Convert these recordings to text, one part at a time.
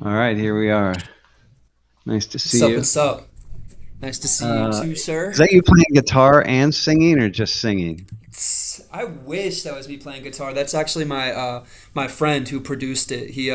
All right, here we are. Nice to What's see up? you. What's up? Nice to see you too, Is sir. that you playing guitar and singing, or just singing? I wish that was me playing guitar. That's actually my friend who produced it. He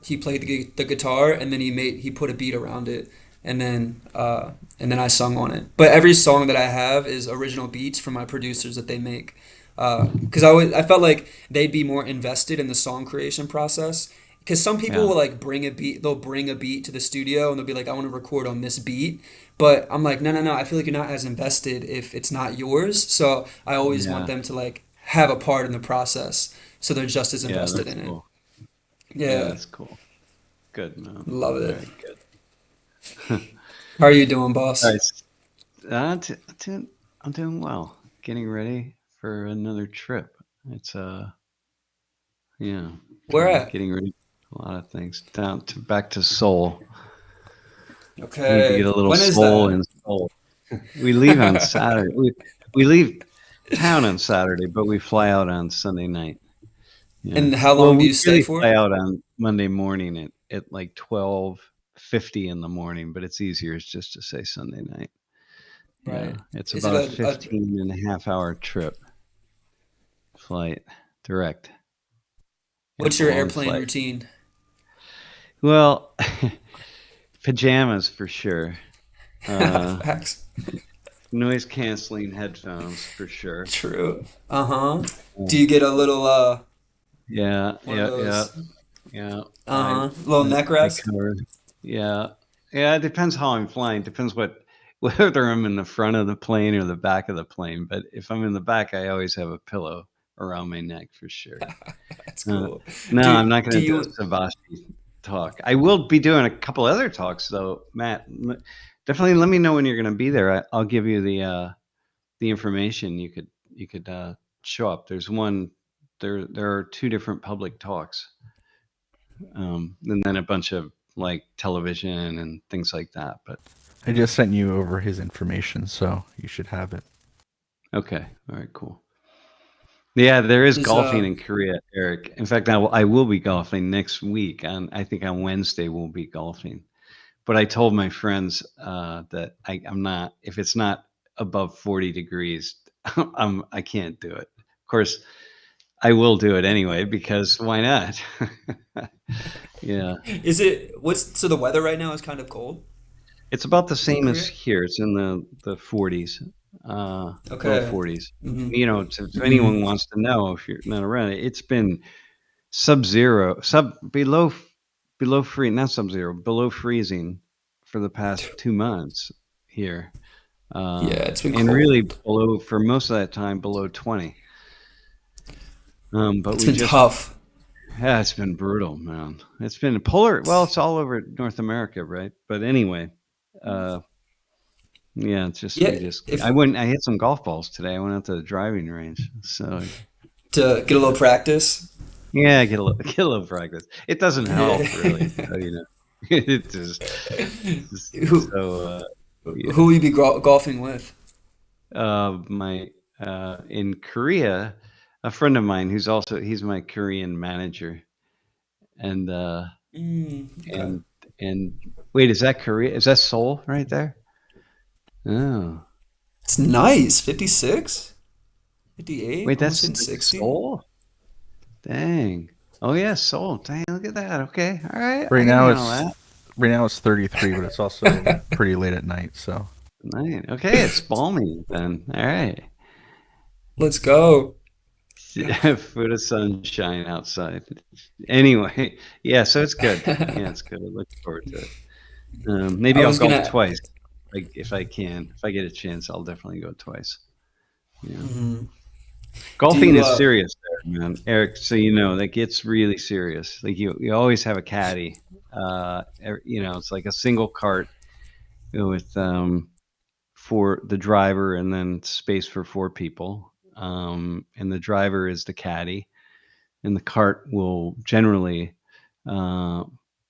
he played the guitar and then he put a beat around it and then I sung on it. But every song that I have is original beats from my producers that they make. Because I felt like they'd be more invested in the song creation process. Because some people Yeah, will like bring a beat, they'll bring a beat to the studio and they'll be like, I want to record on this beat. But I'm like, no, no, no. I feel like you're not as invested if it's not yours. So I always want yeah, them to like have a part in the process, so they're just as yeah. invested That's in it. cool. Yeah, Yeah, that's cool. Good, man. love it. Very good. How are you doing, All boss? right, I'm doing well. Getting ready for another trip. It's yeah, Where at? getting ready for a lot of things. Down to back to Seoul. Need to Okay. get a little When is soul that? in Seoul. We leave on Saturday. We leave town on Saturday, but we fly out on Sunday night. Yeah. And how Well, long do we you stay really for? fly out on Monday morning at like 12:50 in the morning, but it's easier just to say Sunday night. Yeah. Right. It's Is it about a a 15 and a half hour trip flight, direct. what's It's a your long airplane flight. routine? Well, pajamas for sure. Uh, Facts. Noise canceling headphones for sure. True. Uh-huh. Do Um, you get a little yeah, one of yeah, yeah, those yeah. uh-huh little I, neck I rest? cover. Yeah, yeah. It depends how I'm flying. Depends what whether I'm in the front of the plane or the back of the plane. But if I'm in the back, I always have a pillow around my neck for sure. That's Uh, cool. no, I'm Do not do going to do you a Savashi talk. I will be doing a couple other talks though, Matt. Definitely let me know when you're going to be there. I'll give you the information. You could show up. There's one. There are two different public talks, and then a bunch of like television and things like that. But I yeah, just sent you over his information, so you should have it. okay, all right, cool. Yeah, there is does golfing in Korea, Eric. In fact, I will be golfing next week. I think on Wednesday we'll be golfing. But I told my friends that I'm not. If it's not above 40 degrees, I can't do it. Of course, I will do it anyway because why not? Yeah, is it what's so the weather right now is kind of cold it's about the in same as Korea? here. It's in the 40s, low Okay. 40s. Mm-hmm. You know, if Mm-hmm. anyone wants to know, if you're not around it, it's been sub-zero, below free, not sub-zero, below freezing for the past 2 months here, Yeah, it's been and really cold. below for most of that time below 20. But It's we been just tough. yeah, it's been brutal, man. It's been polar. Well, it's all over North America, right? But anyway, uh, yeah, it's just Yeah, if I hit some golf balls today. I went out to the driving range, so to get a little practice. yeah, get a little practice. It doesn't help really, Yeah. you know. It just Who so who yeah. will you be golfing with? My in Korea, a friend of mine he's my Korean manager, and Okay. and and wait, is that Korea? Is that Seoul right there? Oh, It's nice. 56, 58, wait, almost hitting that's 60. Seoul. Dang. Oh yeah, Seoul. Dang, look at that. Okay, all right, I Right can now handle it's that. right now it's 33, but it's also pretty late at night. So Nice. Okay, it's balmy then. All right. Let's go. Foot of sunshine outside. Anyway, yeah, so it's good. Yeah, it's good. I look forward to it. I Maybe I'll was golf gonna. twice, like if I can. If I get a chance, I'll definitely go twice. Yeah. Mhm. Do Golfing you is serious there, man. Eric, so you know, that gets really serious. Like you always have a caddy. It's like a single cart with for the driver and then space for four people. And the driver is the caddy, and the cart will generally uh,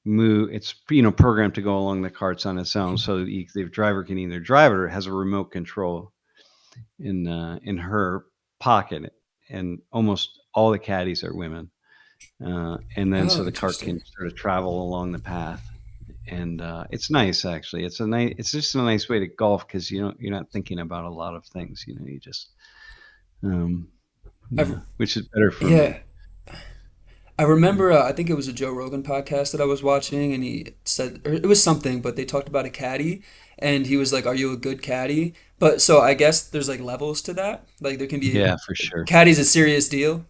move. It's programmed to go along the carts on its own, so the driver can either drive it or it has a remote control in her pocket. And almost all the caddies are women, and then Oh, so the cart can interesting. sort of travel along the path. And it's nice actually. It's just a nice way to golf because you're not thinking about a lot of things. You just um, I've, yeah, which is better for me. yeah, I remember. I think it was a Joe Rogan podcast that I was watching, and he said, or it was something, but they talked about a caddy, and he was like, "Are you a good caddy?" But so I guess there's like levels to that. Like there can be Yeah, for sure. caddy's a serious deal.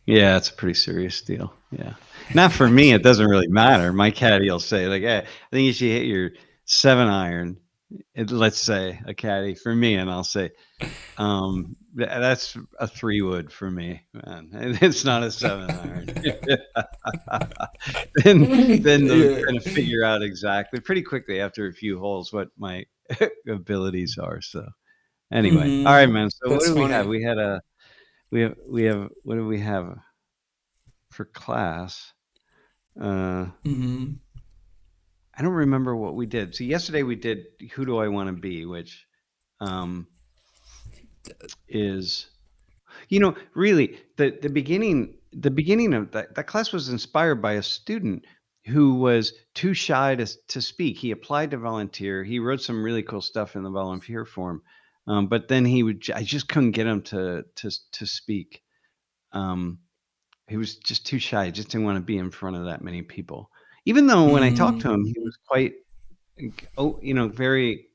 Yeah, it's a pretty serious deal. Yeah. Not for me, it Gotcha. doesn't really matter. My caddy will say, like, hey, I think you should hit your 7 iron. Let's say a caddy for me, and I'll say, that's a 3 wood for me, man. It's not a 7 iron. Then they'll Yeah. kind of figure out exactly pretty quickly after a few holes what my abilities are. So anyway, all right, man. So what That's do we have? funny. We have what do we have for class? Uh, Hmm. I don't remember what we did. So yesterday we did Who Do I Want to Be, which um, is really the beginning of that class was inspired by a student who was too shy to speak. He applied to volunteer. He wrote some really cool stuff in the volunteer form, but then I just couldn't get him to speak. Um, he was just too shy. He just didn't want to be in front of that many people. Even though when I talked to Mm. him, he was quite very.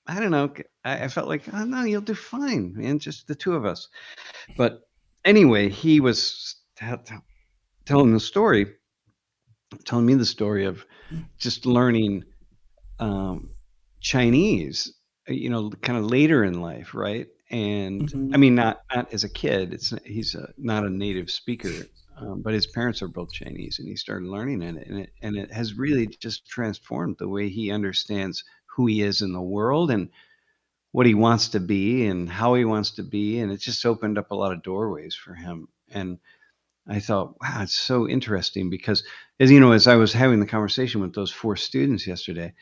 I don't know. I felt like, oh no, you'll do fine, man. Just the two of us. But anyway, he was telling the story, telling me the story of just learning um, Chinese, kind of later in life, right? And I Hmm. mean, not as a kid. He's not a native speaker, but his parents are both Chinese, and he started learning it, and it has really just transformed the way he understands who he is in the world and what he wants to be and how he wants to be, and it just opened up a lot of doorways for him. And I thought, wow, it's so interesting because, as I was having the conversation with those 4 students yesterday,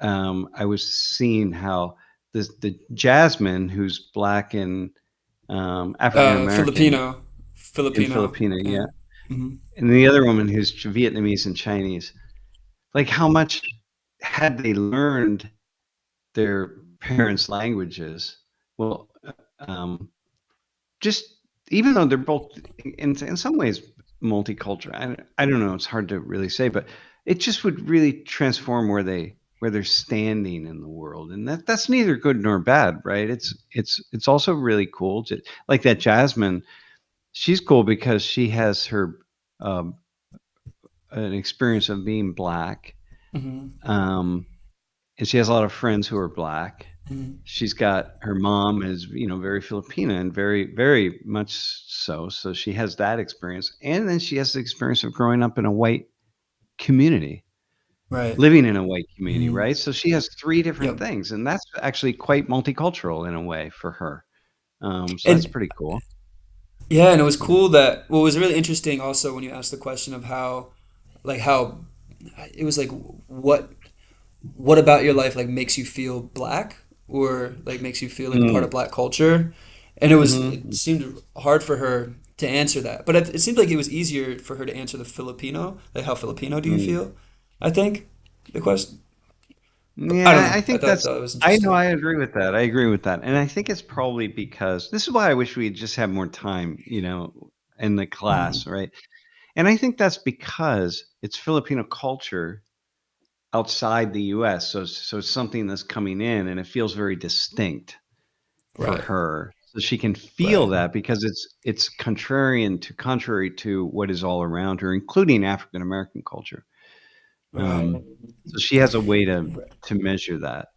I was seeing how the Jasmine, who's black and African American Filipino, and Filipino, Filipino, yeah, and hmm and the other woman who's Vietnamese and Chinese, like how much had they learned their parents' languages? Well, um, just even though they're both in some ways multicultural, I don't know, it's hard to really say, but it just would really transform where they're standing in the world, and that's neither good nor bad, right? It's also really cool to, like that Jasmine. She's cool because she has her um, an experience of being black, hmm um, and she has a lot of friends who are black. hmm She's got her mom is, very Filipina and very, very much so. So she has that experience. And then she has the experience of growing up in a white community, right. living in a white community, Hmm. right? So she has 3 different Yep. things. And that's actually quite multicultural in a way for her. So that's And pretty cool. yeah, and it was Yeah. cool that what was really interesting also when you asked the question of how it was like what about your life like makes you feel black or like makes you feel like a part Mm. of black culture, and it Hmm. seemed hard for her to answer that, but it seemed like it was easier for her to answer the Filipino, like how Filipino do you Mm. feel, I think the question, but I don't Yeah, know, I I think thought it was I know, interesting. I agree with that. I agree with that. And I think it's probably because this is why I wish we just had more time, in the class, Hmm. right? And I think that's because it's Filipino culture outside the US. So it's something that's coming in and it feels very distinct for Right, her. So she can feel right, that because it's contrary to what is all around her, including African American culture. right. Um, so she has a way to measure that.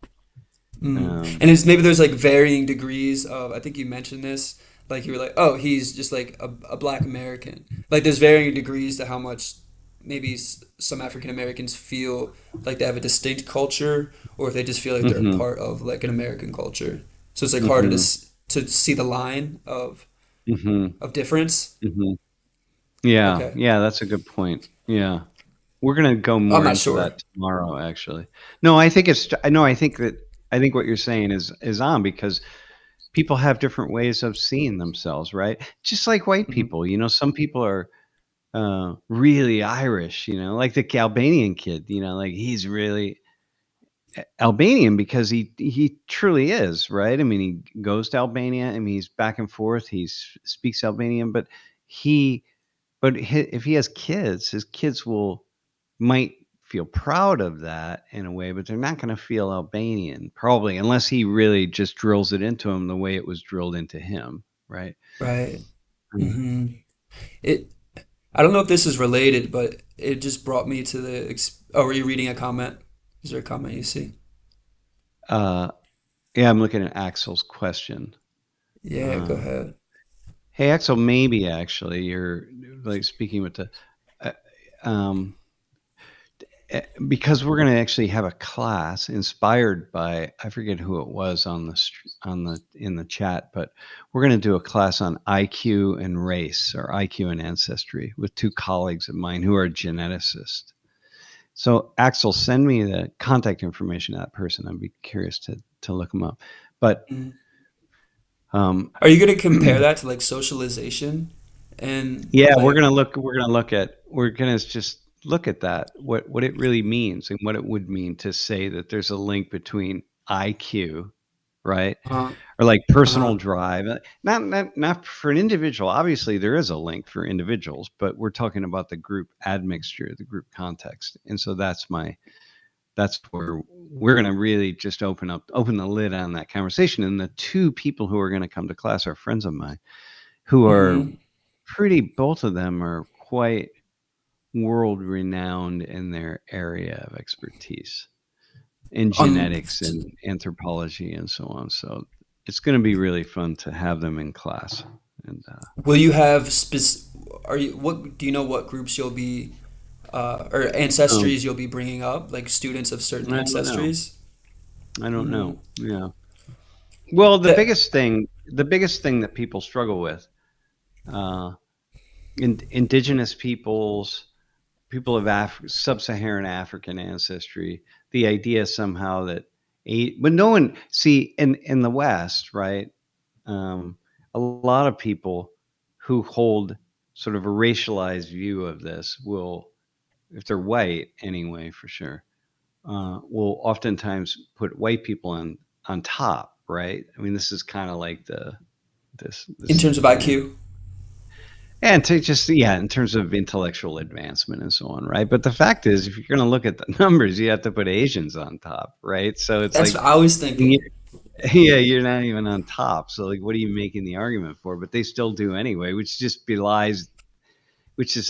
Mm. Um, And it's maybe there's like varying degrees of, I think you mentioned this, like you were like, oh, he's just like a black American. Like there's varying degrees to how much maybe some African Americans feel like they have a distinct culture or if they just feel like they're a mhm, part of like an American culture. So it's like harder mhm, to see the line mhm, of difference. mhm. Yeah, Okay. yeah, that's a good point. Yeah. We're gonna go I'm more not into sure. that tomorrow, actually. No, I think what you're saying is on because people have different ways of seeing themselves, right? Just like white Hmm. people, some people are really Irish, like the Albanian kid, like he's really Albanian because he truly is, right? I mean, he goes to Albania. I mean, he's back and forth. He speaks Albanian, but he, if he has kids, his kids might feel proud of that in a way, but they're not going to feel Albanian probably unless he really just drills it into him the way it was drilled into him, right? Right. Mm. hmm It. I don't know if this is related, but it just brought me to the. Oh, were you reading a comment? Is there a comment you see? Uh, yeah, I'm looking at Axel's question. Yeah, go Uh, ahead. hey, Axel, maybe actually you're like speaking with the, uh, um, because we're going to actually have a class inspired by, I forget who it was in the chat, but we're going to do a class on IQ and race, or IQ and ancestry, with two colleagues of mine who are geneticists. So Axel, send me the contact information of that person. I'd be curious to look them up. But Mhm. um, Are you going to compare that to like socialization and yeah, like, we're gonna just look at that, what it really means and what it would mean to say that there's a link between IQ, right? uh, Or like personal uh, drive. Not for an individual. Obviously, there is a link for individuals, but we're talking about the group admixture, the group context. And so that's where we're going to really just open the lid on that conversation. And the two people who are going to come to class are friends of mine who are hmm both of them are quite world renowned in their area of expertise in on, genetics and anthropology and so on. So it's going to be really fun to have them in class. And will you have are you, what, do you know what groups you'll be, or um, ancestries you'll be bringing up, like students of certain I don't know. ancestries? I don't Mm. know. Yeah. Well, That, the biggest thing that people struggle with, uh, indigenous peoples, people of sub-Saharan African ancestry, the idea somehow that but no one see in the West, right? Um, a lot of people who hold sort of a racialized view of this will, if they're white anyway, for sure, will oftentimes put white people on top, right? I mean, this is kind of like in this terms of IQ, and to just, yeah, in terms of intellectual advancement and so on, right? But the fact is, if you're going to look at the numbers, you have to put Asians on top, right? So it's that's like, what I was thinking. yeah, you're not even on top. So like, what are you making the argument for? But they still do anyway, which just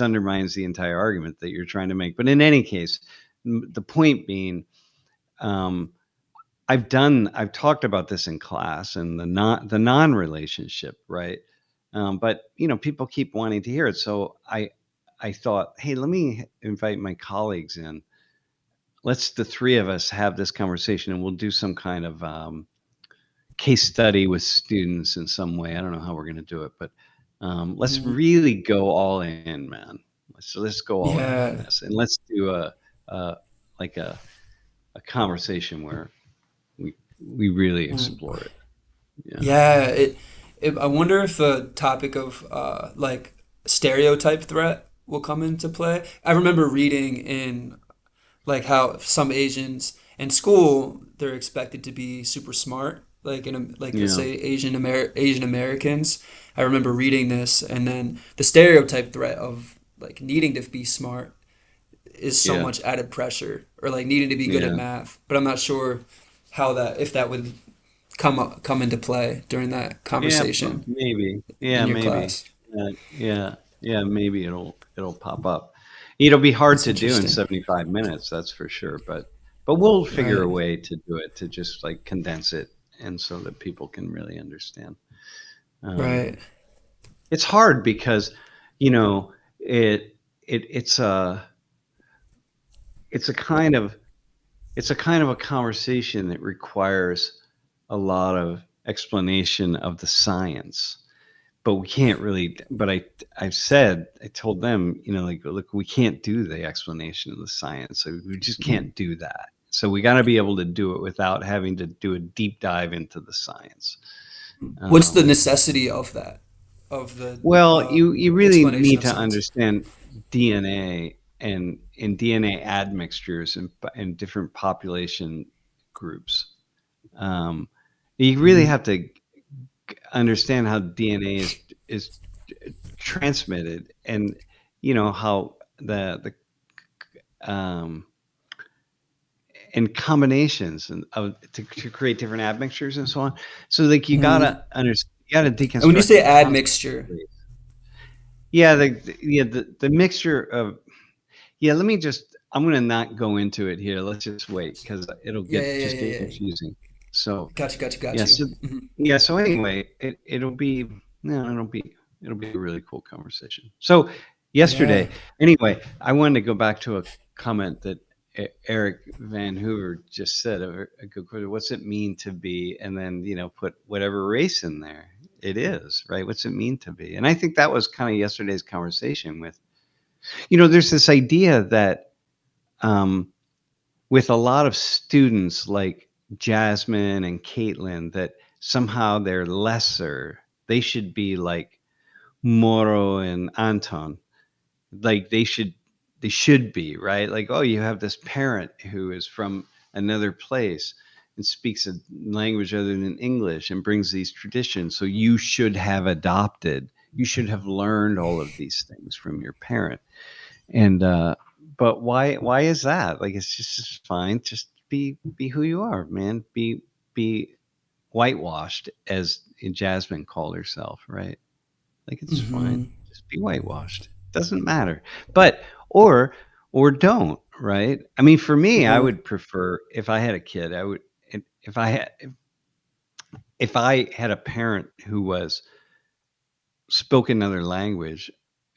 undermines the entire argument that you're trying to make. But in any case, the point being, um, I've talked about this in class and the non relationship, right? But people keep wanting to hear it, so I thought, hey, let me invite my colleagues in. Let's the three of us have this conversation, and we'll do some kind of case study with students in some way. I don't know how we're going to do it, but let's Mhm. really go all in, man. Let's go all in on Yeah, this, and let's do a like a conversation where we really Mm. explore it. Yeah. yeah. I wonder if the topic of like stereotype threat will come into play. I remember reading in like how some Asians in school they're expected to be super smart, like like let's Yeah. say Asian Americans. I remember reading this, and then the stereotype threat of like needing to be smart is so Yeah. much added pressure, or like needing to be good at Yeah. math. But I'm not sure how that if that would come into play during that Yeah, conversation maybe. Yeah, in your maybe. class. Yeah. Yeah, maybe it'll pop up. It'll be hard That's to do in interesting. 75 minutes, that's for sure, but we'll figure a Right. way to do it, to just like condense it and so that people can really understand. Um, Right. it's hard because, you know, it's it's a kind of a conversation that requires a lot of explanation of the science, but we can't really. But I told them, like, look, we can't do the explanation of the science, so we just can't do that. So we got to be able to do it without having to do a deep dive into the science. What's the um, necessity of that? Of the well, you really explanation need of to science? understand DNA and in DNA admixtures in different population groups. You really have to understand how DNA is transmitted, and how the and combinations to create different admixtures and so on. So like you Hmm. gotta understand, you gotta And when you deconstruct say the concept. admixture, Yeah, the mixture of, yeah. I'm gonna not go into it here. Let's just wait because it'll yeah, get yeah, just yeah, yeah, yeah. confusing. So Got you, got you, got yeah, you. so Hmm. yeah, so anyway, it'll be, no, it'll be a really cool conversation. So Yeah, yesterday, anyway, I wanted to go back to a comment that Eric Van Hoover just said. A good question. What's it mean to be? And then put whatever race in there it is, right? What's it mean to be? And I think that was kind of yesterday's conversation with, there's this idea that um, with a lot of students like Jasmine and Caitlin, that somehow they're lesser. They should be like Moro and Anton. Like they should be, right? Like, oh, you have this parent who is from another place and speaks a language other than English and brings these traditions. So you should have adopted, you should have learned all of these things from your parent. And but why is that? Like it's just fine. Just be who you are, man. Be whitewashed, as Jasmine called herself, right? Like it's fine. hmm, Just be whitewashed. Doesn't matter. But or don't, right? I mean, for me, I yeah, would prefer, if I had a kid, I would, if I had if I had a parent who was spoke another language,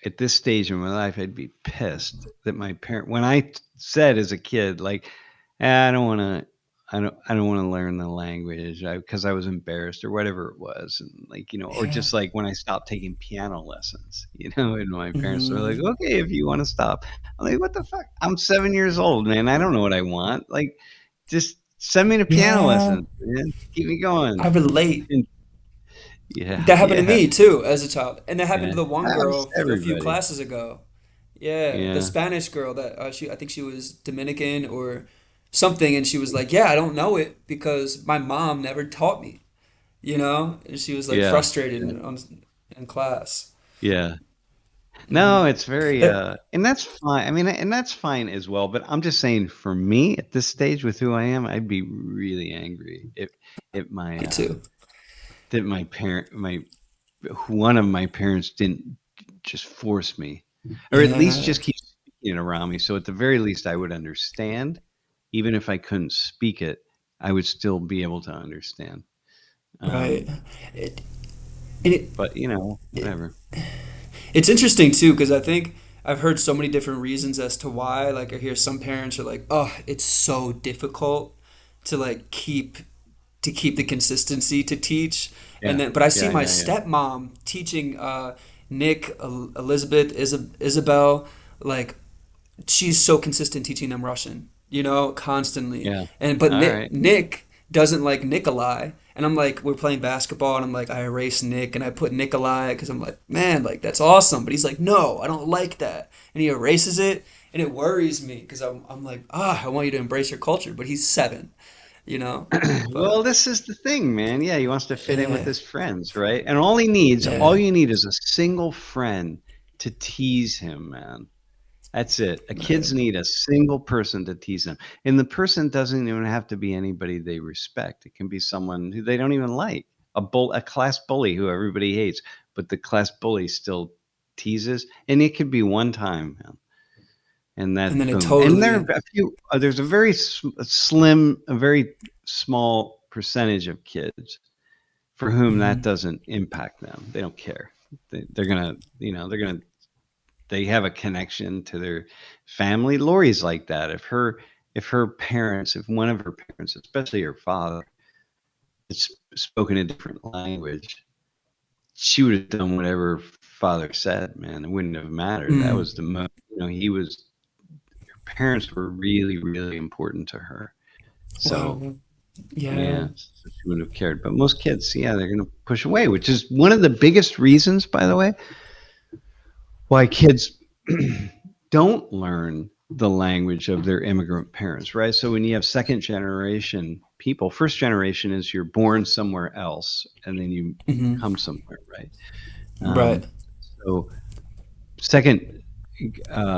at this stage in my life, I'd be pissed that my parent, when I said as a kid, like, I don't want to, I don't want to learn the language because I was embarrassed or whatever it was. And like, or yeah, just like when I stopped taking piano lessons, and my parents were like, hmm, okay, if you want to stop. I'm like, what the fuck? I'm 7 years old, man. I don't know what I want. Like, just send me to piano yeah. lessons, man. Keep me I going. relate. And yeah, That happened to yeah, me too as a child, and that happened yeah. to the one Happens girl to a few everybody. classes ago. Yeah, the Yeah. Spanish girl that I think she was Dominican or something, and she was like, "Yeah, I don't know it because my mom never taught me." And she was like Yeah. frustrated Yeah. in class. Yeah. Hmm. No, it's very That, and that's fine. I mean, and that's fine as well, but I'm just saying for me at this stage with who I am, I'd be really angry if my me too. that my parent my one of my parents didn't just force me, or at least Yeah, just keep speaking it around me. So at the very least I would understand. Even if I couldn't speak it, I would still be able to understand. right. Um, It, and but it whatever. It's interesting too because I think I've heard so many different reasons as to why. Like I hear some parents are like, "Oh, it's so difficult to like keep the consistency to teach," and Yeah. then but I see Yeah, my yeah, yeah. stepmom teaching Nick, Elizabeth, Isabel, like she's so consistent teaching them Russian, constantly. Yeah. And but All Nick right. Nick doesn't like Nikolai. And I'm like, we're playing basketball, and I'm like, I erase Nick, and I put Nikolai because I'm like, man, like that's awesome. But he's like, no, I don't like that, and he erases it, and it worries me because I'm like, I want you to embrace your culture, but he's 7, you know. Well, But this is the thing, man. Yeah, he wants to fit in with yeah, his friends, right? And all yeah, you need is a single friend to tease him, man. That's it. right. Kids need a single person to tease them. And the person doesn't even have to be anybody they respect. It can be someone who they don't even like. A class bully who everybody hates, but the class bully still teases. And it could be one time, man. And And that then it boom. And there are totally. a few, there's a very slim, a very small percentage of kids for whom that Mhm. doesn't impact them. They don't care. They're gonna, they have a connection to their family. Lori's like that. If her parents, if one of her parents, especially her father, had spoken a different language, she would have done whatever father said, man. It wouldn't have mattered. That Mm. was the most, he was, her parents were really, really important to her. So Wow. Yeah. yeah, so she wouldn't have cared. But most kids, yeah, they're gonna push away, which is one of the biggest reasons, by the way, why kids don't learn the language of their immigrant parents, right? So when you have second generation people, first generation is you're born somewhere else and then you Hmm. come somewhere, right? Right. So second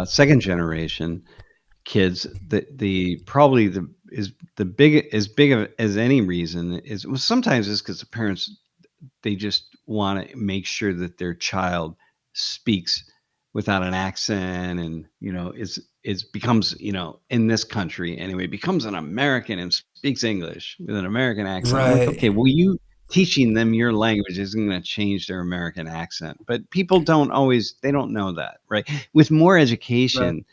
second generation kids, the probably the is the big as big of as any reason is, well, sometimes it's because the parents, they just want to make sure that their child speaks without an accent, and is becomes, in this country anyway, becomes an American and speaks English with an American accent. I'm like, Right. okay, well, you teaching them your language isn't going to change their American accent, but people don't always, they don't know that, right? With more Right. education,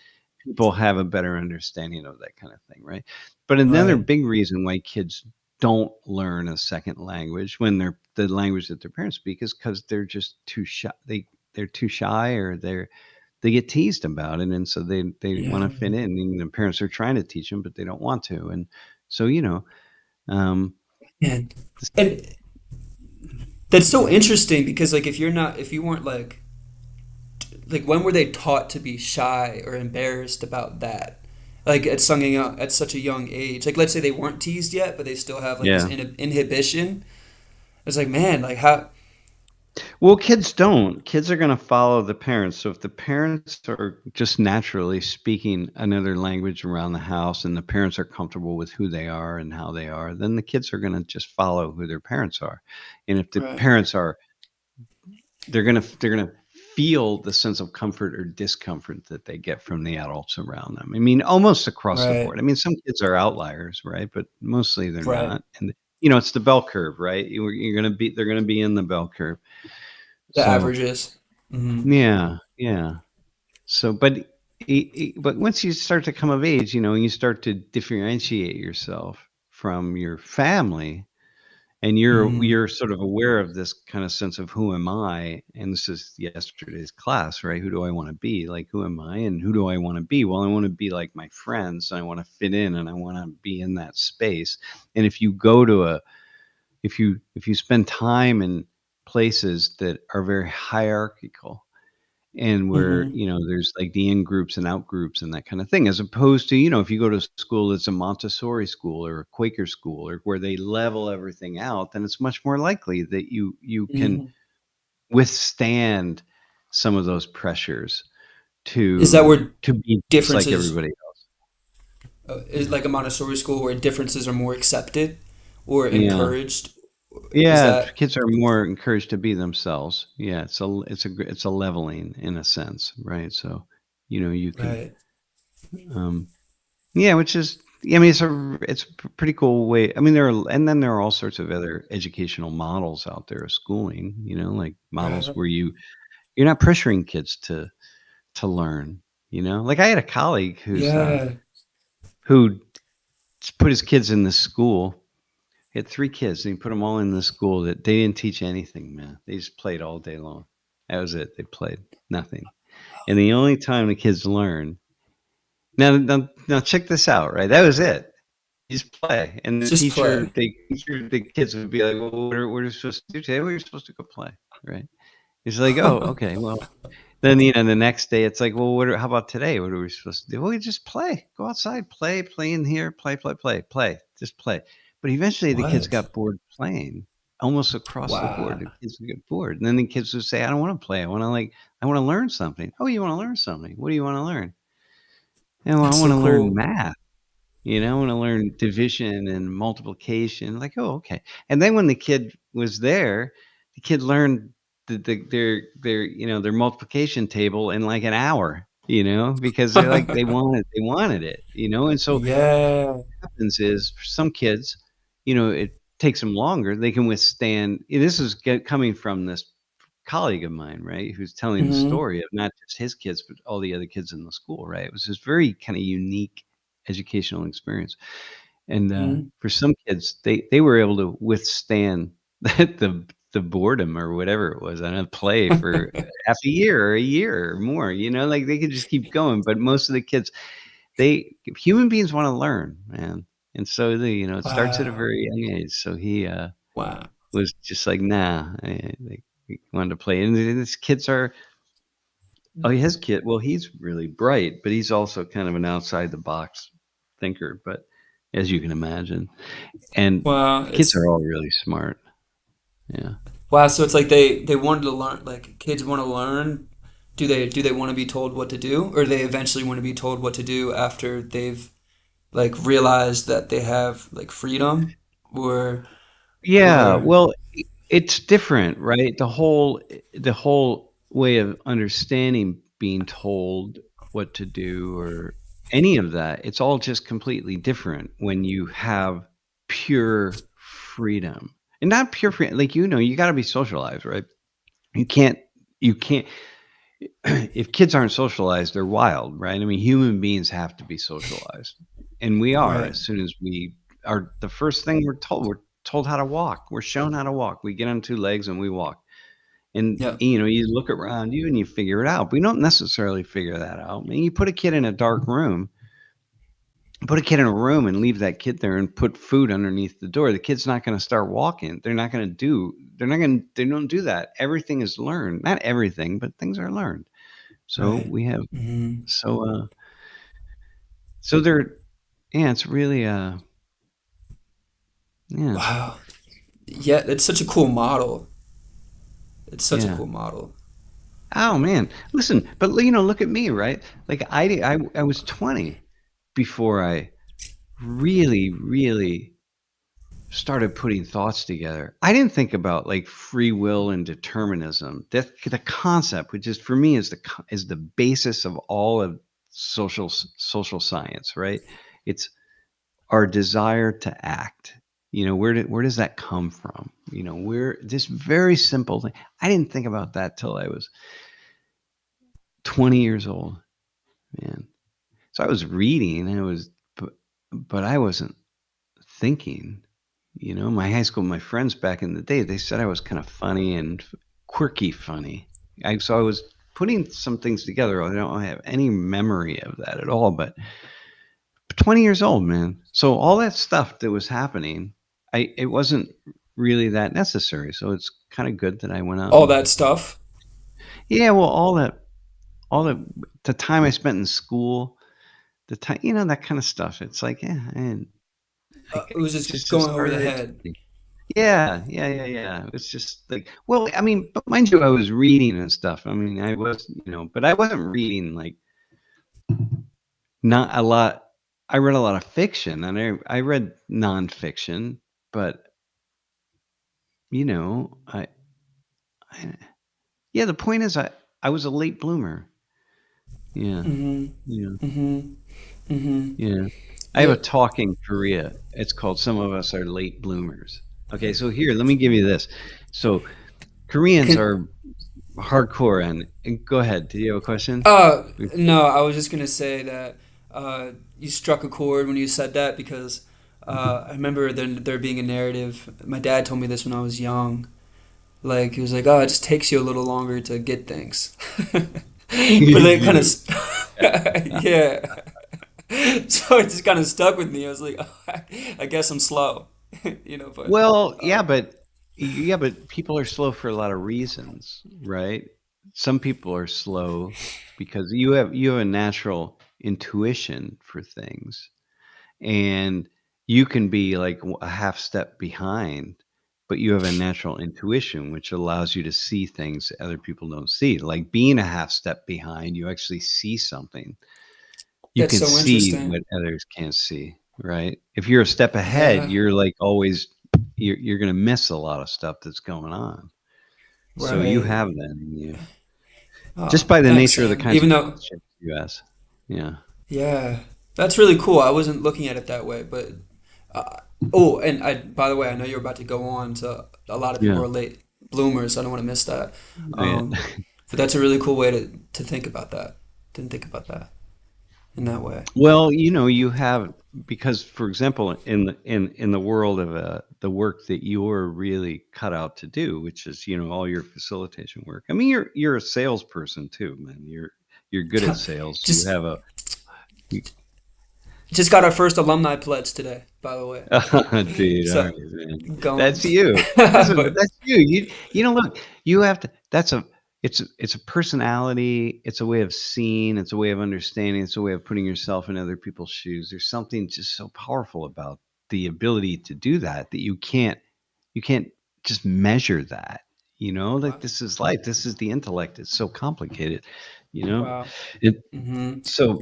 people have a better understanding of that kind of thing, right? But another Right. big reason why kids don't learn a second language when they're the language that their parents speak is because they're just too shy. They're too shy, or they get teased about it, and so they want Yeah. to fit in. And the parents are trying to teach them, but they don't want to. And so um, And and that's so interesting because like if you weren't like when were they taught to be shy or embarrassed about that? Like at singing out at such a young age. Like let's say they weren't teased yet, but they still have like this yeah. inhibition. It's like man, like how Well, kids don't. Kids are going to follow the parents. So if the parents are just naturally speaking another language around the house and the parents are comfortable with who they are and how they are, then the kids are going to just follow who their parents are. And if the right, parents are, they're going to feel the sense of comfort or discomfort that they get from the adults around them. I mean, almost across the right, board. I mean, some kids are outliers, right? But mostly they're right. not. And it's the bell curve, right? You're going to be they're going to be in the bell curve. The So, averages. Hmm. yeah, yeah. So, but once you start to come of age, and you start to differentiate yourself from your family, and Hmm. you're sort of aware of this kind of sense of who am I, and this is yesterday's class, right? Who do I want to be? Like, who am I, and who do I want to be? Well, I want to be like my friends, and I want to fit in, and I want to be in that space. And if you go to if you spend time in places that are very hierarchical, and where Hmm. there's like the in groups and out groups and that kind of thing, as opposed to if you go to school that's a Montessori school or a Quaker school, or where they level everything out, then it's much more likely that you can Hmm. withstand some of those pressures Is that to where to be just like differences everybody else. is like a Montessori school where differences are more accepted or Yeah. encouraged? Is Yeah, that kids are more encouraged to be themselves. Yeah, it's a leveling in a sense, right? So, you can right? um yeah, which is, I mean, it's a pretty cool way. I mean, there are all sorts of other educational models out there of schooling, like models Right. where you're not pressuring kids to learn, Like I had a colleague Yeah. who put his kids in this school. He had 3 kids, and he put them all in this school that they didn't teach anything, man. They just played all day long. That was it. They played nothing. And the only time the kids learned, now check this out, right? That was it. Just play, and Just play. the kids would be like, "Well, what are we supposed to do today? We're supposed to go play," right? It's like, "Oh, okay, well," then, the next day it's like, "Well, how about today? What are we supposed to do?" "Well, we just play. Go outside, play in here, play, just play." But eventually the kids What? got bored playing almost across the board. Wow. The kids would get bored, and then the kids would say, "I don't wanna play. I wanna learn something." "Oh, you wanna learn something? What do you wanna learn?" "Yeah, well, I That's so wanna learn cool. math." I want to learn division and multiplication. Like, oh, okay. And then when the kid was there, the kid learned their multiplication table in like an hour. Because they wanted it. And so Yeah. what happens is for some kids, it takes them longer. They can withstand. This is coming from this colleague of mine, right, who's telling the Hmm. story of not just his kids, but all the other kids in the school, right? It was this very kind of unique educational experience. And Hmm. for some kids, they were able to withstand the boredom or whatever it was on a play for half a year or a year or more. Like they could just keep going. But most of the kids, human beings want to learn, man. And so it starts at a Wow. very young age. So he Wow. was just like, nah, they wanted to play. And these kids are Oh, his kid. Well, he's really bright, but he's also kind of an outside the box thinker. But as you can imagine, and Wow, kids it's are all really smart. Yeah. wow. So it's like they wanted to learn. Like kids want to learn. Do they want to be told what to do, or do they eventually want to be told what to do after they've like realized that they have like freedom, or Yeah. or Well, it's different, right? The whole way of understanding being told what to do or any of that, it's all just completely different when you have pure freedom. And not pure freedom, like you got to be socialized, right? You can't you can't if kids aren't socialized, they're wild, right? I mean, human beings have to be socialized. And we are right? as soon as we are the first thing we're told how to walk. We're shown how to walk. We get on two legs and we walk. And Yeah. you look around you and you figure it out. We don't necessarily figure that out. I mean, you put a kid in a room and leave that kid there and put food underneath the door. The kid's not going to start walking. They don't do that. Everything is learned. Not everything, but things are learned. So Right. we have Hmm. so so they're yeah, it's really yeah, Wow. Yeah, it's such a cool model. It's such a yeah. cool model. Oh man, listen, but look at me, right? Like I was 20 before I really, really started putting thoughts together. I didn't think about like free will and determinism. That the concept, which is for me is the basis of all of social science, right? It's our desire to act. Where does that come from? Where this very simple thing. I didn't think about that till I was 20 years old, man. So I was reading and but I wasn't thinking. My friends back in the day, they said I was kind of funny and quirky funny. So I was putting some things together. I don't have any memory of that at all, but 20 years old, man. So all that stuff that was happening, it wasn't really that necessary. So it's kind of good that I went out All and that stuff. yeah, well, the time I spent in school, the time, that kind of stuff. It's like, yeah, and It I was just just going over the started head. it. Yeah, yeah, yeah, yeah. It's just like, well, I mean, but mind you, I was reading and stuff. I mean, but I wasn't reading like not a lot. I read a lot of fiction and I read nonfiction, but I yeah, the point is I was a late bloomer. Yeah. Hmm. Yeah. Hmm. Hmm. Yeah. I have Yeah. a talk in Korea. It's called Some of Us Are Late Bloomers. Okay, so here, let me give you this. So Koreans Can are hardcore and go ahead. Did you have a question? uh no, I was just gonna say that you struck a chord when you said that because I remember there being a narrative. My dad told me this when I was young. Like he was like, "Oh, it just takes you a little longer to get things," but they kind of, You. yeah. So it just kind of stuck with me. I was like, oh, I guess I'm slow, But Well, uh, yeah, but people are slow for a lot of reasons, right? Some people are slow because you have a natural intuition for things, and you can be like a half step behind, but you have a natural intuition which allows you to see things that other people don't see. Like being a half step behind, you actually see something. You that's can so see interesting. what others can't see, right? If you're a step ahead, Yeah, you're like always you're gonna miss a lot of stuff that's going on. So you right. have that in you. Just Oh, by the thanks, nature of the Sam. kinds of Even though, questions you ask. Yeah. yeah, that's really cool. I wasn't looking at it that way, but uh, oh, and by the way, I know you're about to go on to a lot of people Yeah. are late bloomers. So I don't want to miss that. Yeah. But that's a really cool way to think about that. Didn't think about that in that way. Well, you have because, for example, in the world of the work that you're really cut out to do, which is all your facilitation work. I mean, you're a salesperson too, man. You're good at sales. You Just have a you, just got our first alumni pledge today, by the way. dude. All right, So man. going, That's you. Listen, but but that's you. Look, you have to. it's a personality, it's a way of seeing, it's a way of understanding, it's a way of putting yourself in other people's shoes. There's something just so powerful about the ability to do that you can't just measure that, like Wow. this is life, this is the intellect. It's so complicated, you know. Wow. It Hmm. so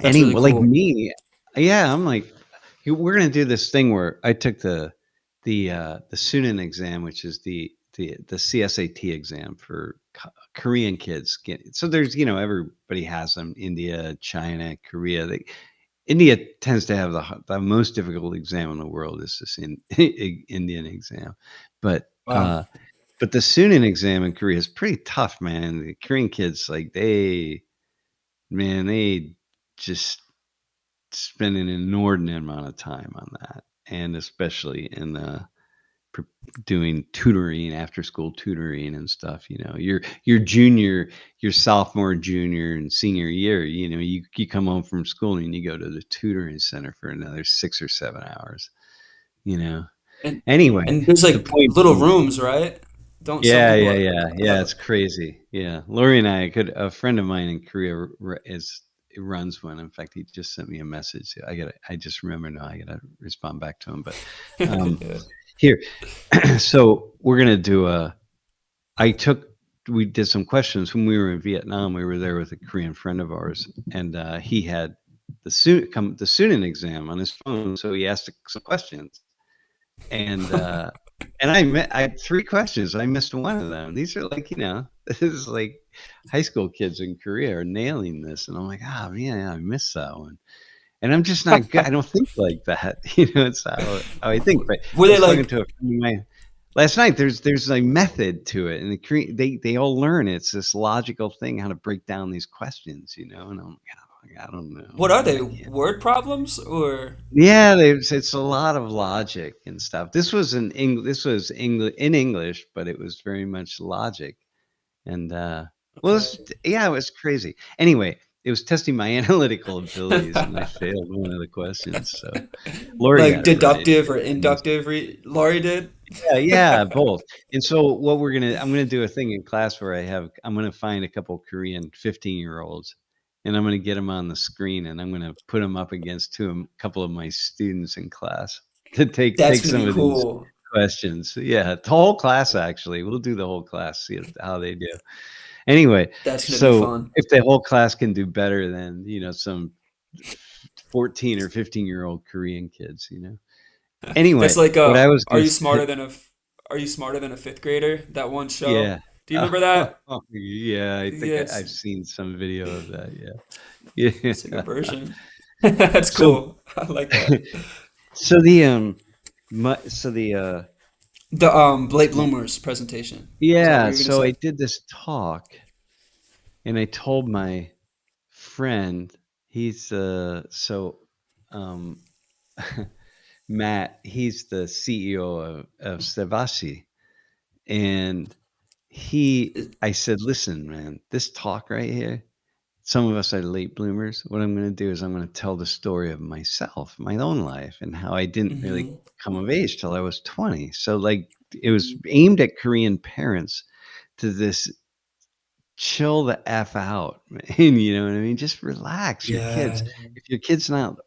That's really like cool. me, yeah, I'm like, we're gonna do this thing where I took the Sunan exam, which is the CSAT exam for Korean kids. So there's, everybody has them. India, China, Korea. India tends to have the most difficult exam in the world. Is this Indian exam, but Wow. but the Sunan exam in Korea is pretty tough, man. The Korean kids, like they just spend an inordinate amount of time on that, and especially in doing tutoring, after school tutoring and stuff. Your junior, your sophomore, junior, and senior year. You come home from school and you go to the tutoring center for another 6 or 7 hours. You know. And Anyway, and there's the like point little being, rooms, right? Don't some yeah, people yeah, yeah, yeah. have It's crazy. Yeah, Lori and I could. A friend of mine in Korea runs one. In fact, he just sent me a message. I just remember now. I gotta respond back to him. But um, yeah. here, so we're gonna do a. I took. We did some questions when we were in Vietnam. We were there with a Korean friend of ours, and he had the student exam on his phone. So he asked some questions, and I had 3 questions. I missed one of them. These are like, this is like high school kids in Korea are nailing this, and I'm like, man, I missed that one. And I'm just not good. I don't think like that. It's how I think. But Were I they was talking to like a friend of mine last night. There's a method to it, and they all learn. It's this logical thing how to break down these questions. And I'm like, I don't know, what are man. they? I can't. Word problems or Yeah, it's a lot of logic and stuff. This was in English, but it was very much logic. And well, okay. yeah, it was crazy. Anyway, it was testing my analytical abilities, and I failed one of the questions. So Lori Like got it right. deductive or inductive Laurie did? Yeah, yeah, both. And so I'm gonna do a thing in class where I'm gonna find a couple Korean 15-year-olds, and I'm gonna get them on the screen, and I'm gonna put them up against a couple of my students in class to That's take gonna some be of these cool. questions. Yeah, the whole class actually. We'll do the whole class, see how they do. Anyway, That's gonna be so fun. if the whole class can do better than, some 14 or 15-year-old Korean kids. That's Anyway, like what I was are gonna you say, smarter than are you smarter than a fifth grader? That one show. yeah. Do you remember that? Yeah, I think Yeah, I've it's seen some video of that, yeah. it's like a Yeah. version. That's So cool. I like that. so the, my so the, The late bloomers presentation. Is that what yeah, you're gonna so I say? did this talk, and I told my friend, he's, um Matt, he's the CEO of Savasi, and I said, listen, man, this talk right here, some of us are late bloomers. What I'm going to do is I'm going to tell the story of myself, my own life, and how I didn't really Mm-hmm. come of age till I was 20. So, like, it was aimed at Korean parents to this chill the F out, man. You know what I mean? Just relax your kids. Yeah. If your kid's not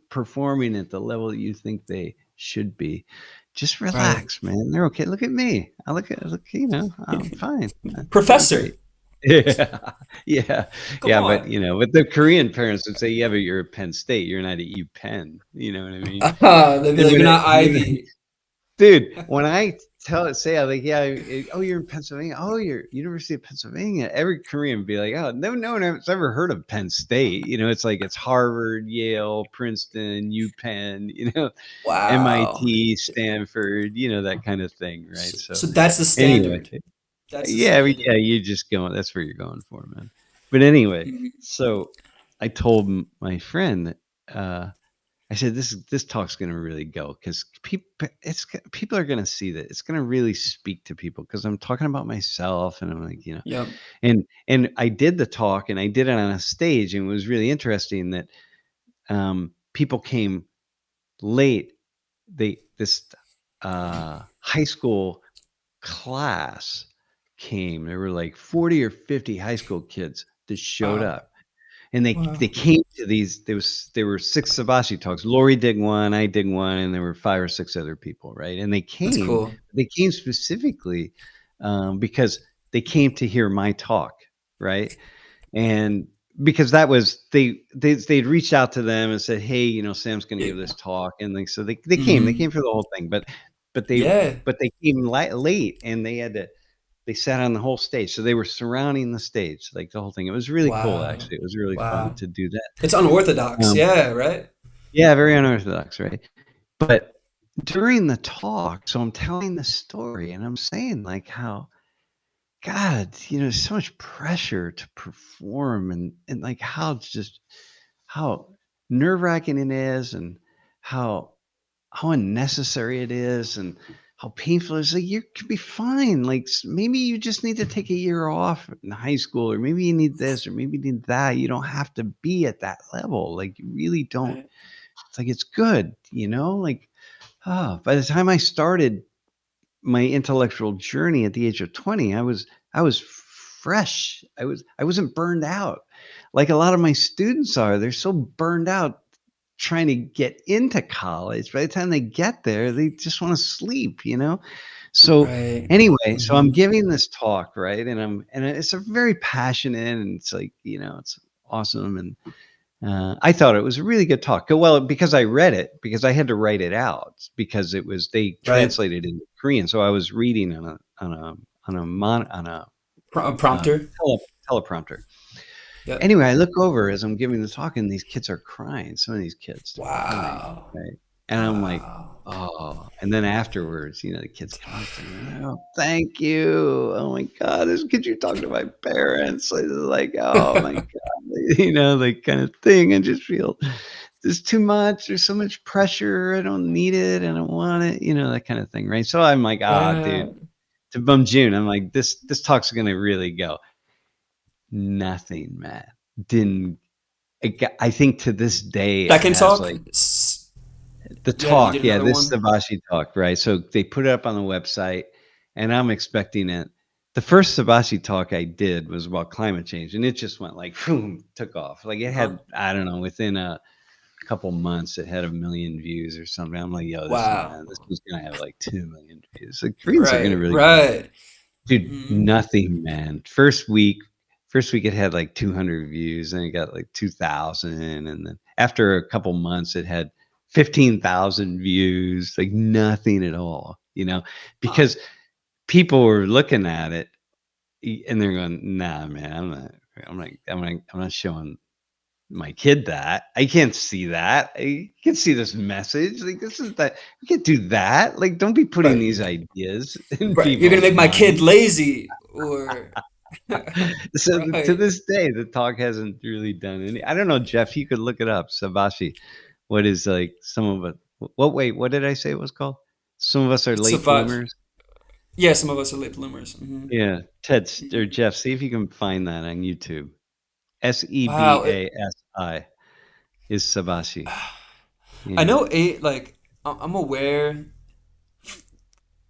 performing at the level that you think they should be, just Right. relax, man. They're okay. Look at me. look, I'm fine. I'm Professor, great. Yeah, yeah, come yeah. But on. but the Korean parents would say, "Yeah, but you're at Penn State. You're not at UPenn." You know what I mean? They'd be And like, when you're it, not Ivy. dude, when I say, I'm like, yeah, oh, you're in Pennsylvania. Oh, you're University of Pennsylvania. Every Korean would be like, oh, no one has ever heard of Penn State. It's like it's Harvard, Yale, Princeton, UPenn, Wow. MIT, Stanford, that kind of thing, right? So, So so that's the anyway, standard. That's the yeah, standard. you just going. That's where you're going for, man. But anyway, Mhm. so I told my friend that. I said this talk's gonna really go because people are gonna see that it's gonna really speak to people because I'm talking about myself and I'm like, Yep. and I did the talk and I did it on a stage and it was really interesting that people came late. This high school class came. There were like 40 or 50 high school kids that showed Wow. up. And they Wow. came to these. There were 6 Sabashi talks. Lori did one, I did one, and there were 5 or 6 other people, right? And That's cool. they came specifically because they came to hear my talk, right? And because that was they'd reached out to them and said, hey, Sam's going to give Yeah. this talk, and so they Mm-hmm. came for the whole thing, but they Yeah. but they came late, and they sat on the whole stage. So they were surrounding the stage, like the whole thing. It was really cool, Wow. actually. It was really fun Wow. to do that. It's unorthodox. Um, Yeah, right? yeah, very unorthodox, right? But during the talk, so I'm telling the story and I'm saying like how God, there's so much pressure to perform, and like how nerve-wracking it is, and how unnecessary it is, and how painful it is. Like, you could be fine. Like, maybe you just need to take a year off in high school, or maybe you need this, or maybe you need that. You don't have to be at that level. Like, you really don't. Right. It's like, it's good, like, by the time I started my intellectual journey at the age of 20, I was fresh. I wasn't burned out like a lot of my students are. They're so burned out trying to get into college. By the time they get there, they just want to sleep. So Right. anyway, so I'm Mm-hmm. giving this talk, right? And it's a very passionate, and it's like, it's awesome. And I thought it was a really good talk. Well, because I read it, because I had to write it out, because they Right. translated it into Korean. So I was reading on a uh, Prompter. teleprompter. Yep. Anyway, I look over as I'm giving the talk, and these kids are crying. Some of these kids, they're crying, Wow. right? And I'm like, Wow. oh. And then afterwards, the kids come up to me, oh, thank you. Oh my God, could you talk to my parents? Like, oh my God, like, kind of thing. I just feel there's too much. There's so much pressure. I don't need it. I don't want it. That kind of thing, right? So I'm like, dude, Right. to Bum June, I'm like, this talk's gonna really go. Nothing, man. Didn't I think to this day it Second has talk. like the You did talk, yeah, another this one. Sabashi talk, right? So they put it up on the website, and I'm expecting it. The first Sabashi talk I did was about climate change, and it just went like boom, took off. Like, it Uh-huh. had, I don't know, within a couple months it had 1 million views or something. I'm like, yo, Wow. this is gonna have like 2 million views. Like, Koreans are gonna Right. really. Right. Dude, Mm-hmm. nothing, man. First week it had like 200 views, and it got like 2,000, and then after a couple months it had 15,000 views, like nothing at all, Wow. because people were looking at it, and they're going, "Nah, man, I'm not showing my kid that. I can't see that. I can't see this message. Like, this is that. We can't do that. Like, don't be putting these Right. ideas in Right. You're gonna people's make my minds." kid lazy, or So to right. this day, the talk hasn't really done any. I don't know, Jeff. You could look it up. Sabashi. What is like some of it? Wait, what did I say it was called? Some of us are late Savage. bloomers. Yeah, some of us are late bloomers. Hmm. Yeah, Ted or Jeff. See if you can find that on YouTube. Wow. Sebasi is Sabashi. I Yeah. know I'm aware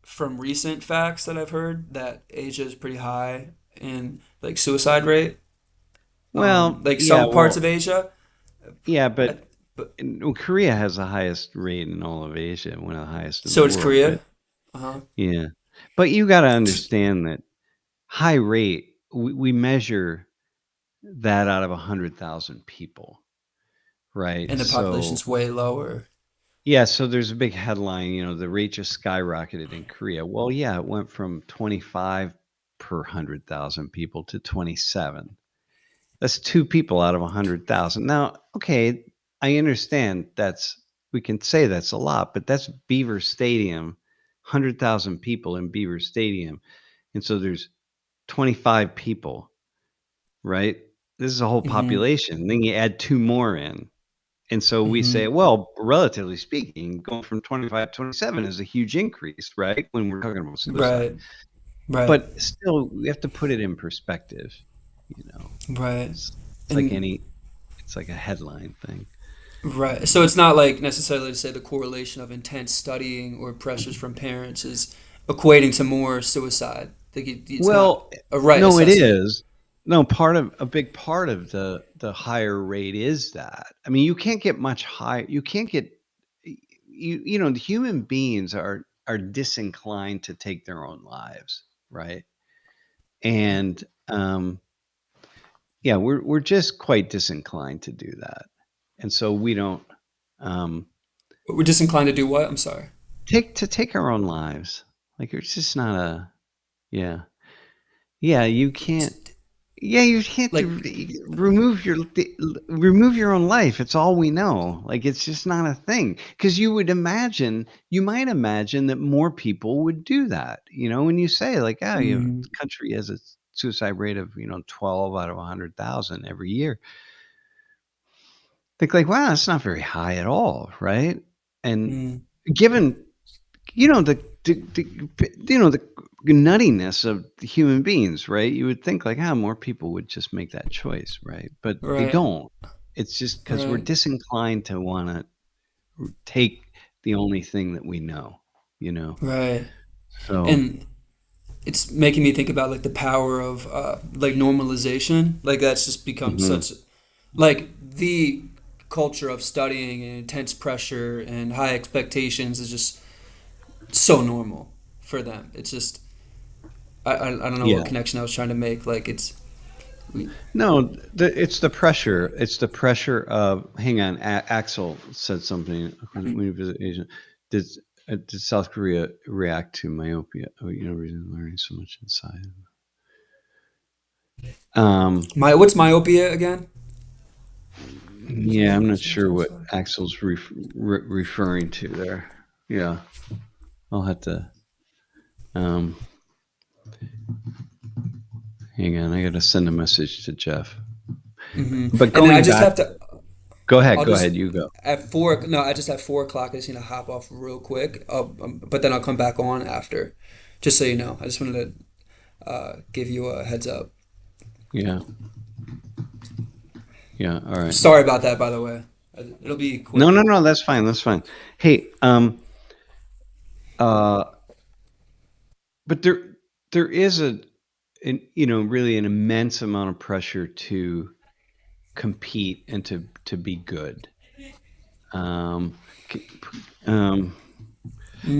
from recent facts that I've heard that Asia is pretty high in like suicide rate. Well, Like yeah. some parts Well, of Asia, yeah, I, but but Korea has the highest rate in all of Asia, one of the highest in the so does world. But Korea. Uh-huh. yeah, but you got to understand that high rate, we measure that out of 100,000 people, right? And the So population's way lower. yeah, so there's a big headline, the rate just skyrocketed in Korea. Well, yeah, it went from 25 per 100,000 people to 27. That's 2 people out of 100,000. Now, okay, I understand we can say that's a lot, but that's Beaver Stadium, 100,000 people in Beaver Stadium. And so there's 25 people, right? This is a whole Hmm. population. Then you add 2 more in. And so we say, Hmm. well, relatively speaking, going from 25 to 27 is a huge increase, right? When we're talking about suicide. Right. Right. But still, we have to put it in perspective. You know, Right. it's like And it's like a headline thing. right. So it's not like necessarily to say the correlation of intense studying or pressures from parents is equating to more suicide. Like it's not Well, a right no, it assessment. is. No, part of a big part of the higher rate is that. I mean, you can't get much higher. You can't get you know, the human beings are disinclined to take their own lives, right? Right. And yeah, we're just quite disinclined to do that. And so we don't um We're disinclined to do what? I'm sorry. take our own lives. Like it's just not a yeah. Yeah, you can't. Yeah, you can't Like, remove your own life. It's all we know. Like it's just not a thing. Because you might imagine that more people would do that. You know, when you say like, oh, you know, mm, the country has a suicide rate of 12 out of 100,000 every year. Think like, wow, that's not very high at all, right? And mm, given the nuttiness of the human beings, right? You would think like, more people would just make that choice, right? But they right, don't. It's just because we're right, disinclined to want to take the only thing that we know, you know. right. So, And it's making me think about like the power of like normalization. Like that's just become mhm. such like the culture of studying and intense pressure and high expectations is just so normal for them. It's just I don't know what Yeah. connection I was trying to make. Like it's we, No, it's the pressure. It's the pressure of. Hang on, Axel said something when you visit Asia. Did did South Korea react to myopia? Oh, reason learning so much inside. Um, my what's myopia again? yeah, I'm not sure what Axel's referring to there. Yeah, I'll have to. Um, hang on, I got to send a message to Jeff. But And then I going just back, have to. go ahead, I'll go just ahead, you go. at 4. No, I just at 4 o'clock. I just need to hop off real quick. But then I'll come back on after, just so you know. I just wanted to give you a heads up. Yeah, yeah, all right. Sorry about that, by the way. It'll be No, quick. no, no, that's fine, that's fine. Hey, uh, but there is really an immense amount of pressure to compete and to be good. Um, c- um,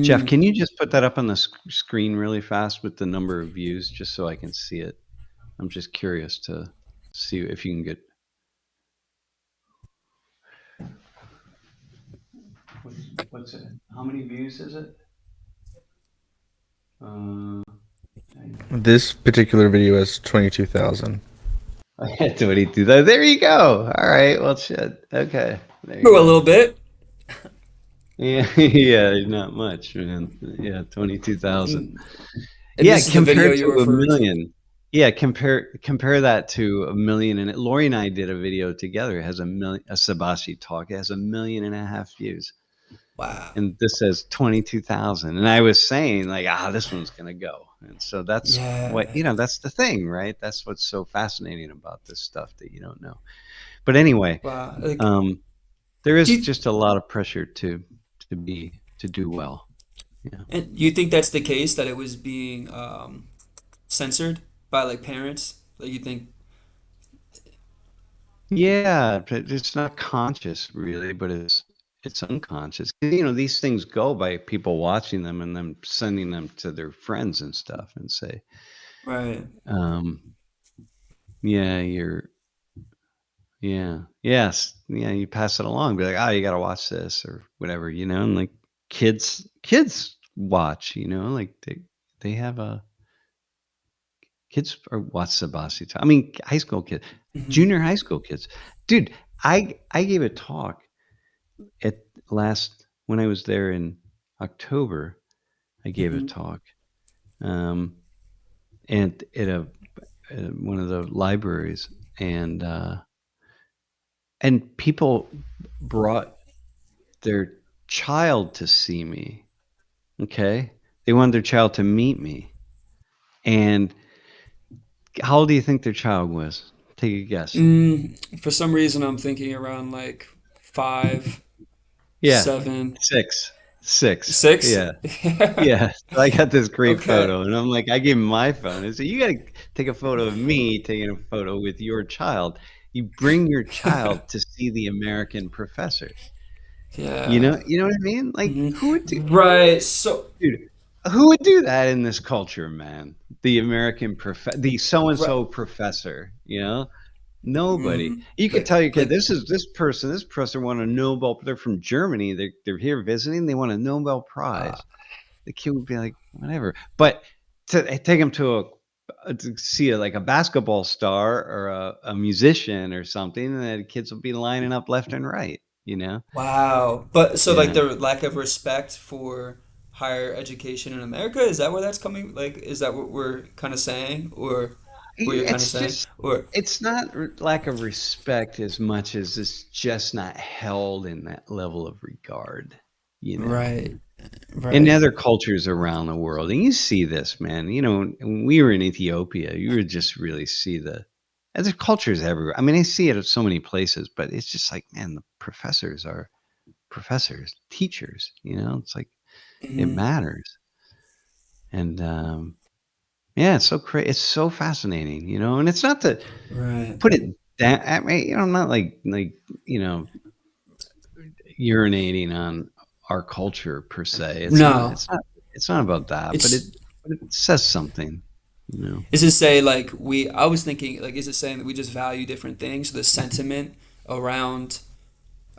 Jeff, Mm, can you just put that up on the screen really fast with the number of views, just so I can see it? I'm just curious to see if you can get. What's it? How many views is it? Uh, This particular video has 22,000. I had to already do that. There you go. All right. Well, shit. Okay. There you a go. little bit. Yeah, yeah, not much, man. Yeah, 22,000. And, and Yeah, this is the video compared you to a referred to. million. Yeah, compare that to a million. And Lori and I did a video together. It has a Sabashi talk. It has 1.5 million views. Wow. And this says 22,000. And I was saying like, this one's gonna go. And so that's what Yeah. that's the thing, right? That's what's so fascinating about this stuff that you don't know. But anyway, Wow. Like, um, there do is you, just a lot of pressure to do well. Yeah. and you think that's the case that it was being censored by like parents? Like you think, Yeah, but it's not conscious really, but it's unconscious. These things go by people watching them and then sending them to their friends and stuff and say, right? um, yeah, yes, yeah, you pass it along, be like, you got to watch this or whatever, and like kids watch, like they have a kids or watch Sabasi. I mean, high school kids, Hmm. junior high school kids, dude. I gave a talk at last when I was there in October. I gave a Hmm. talk, um, and at one of the libraries, and people brought their child to see me. Okay, they wanted their child to meet me, and how old do you think their child was? Take a guess. For some reason, I'm thinking around like five, Yeah, 7. six. 6. Six? Yeah. Yeah. So I got this great Okay. photo, and I'm like, I gave him my phone. I said, "You gotta take a photo of me taking a photo with your child. You bring your child to see the American professor." Yeah. You know what I mean? Like, Hmm. who would do Right. So, dude, who would do that in this culture, man? The American the so and right. so professor, you know? Nobody. Hmm. You could tell your kid, Like, this person won a Nobel. They're from Germany. They're here visiting. They won a Nobel uh, Prize. The kid would be like, whatever. But to take him to see like a basketball star or a musician or something, and the kids will be lining up left and right. You know? wow. But so, like, Yeah. the lack of respect for higher education in America, is that where that's coming? Like, is that what we're kind of saying, or what you're kind of It's saying, just or it's not lack of respect as much as it's just not held in that level of regard, you know. right, In right. other cultures around the world, and you see this, man. You know, when we were in Ethiopia, you would just really see and there's cultures everywhere. I mean, I see it at so many places, but it's just like, man, the professors are professors, teachers. You know, it's like it Hmm. matters, and yeah, it's so it's so fascinating, you know. And it's not to Right. put it down. I mean, you know, I'm not you know, urinating on our culture per se. No, It's not about that, it's but it says something, you know. is it say like we? I was thinking like, is it saying that we just value different things? The sentiment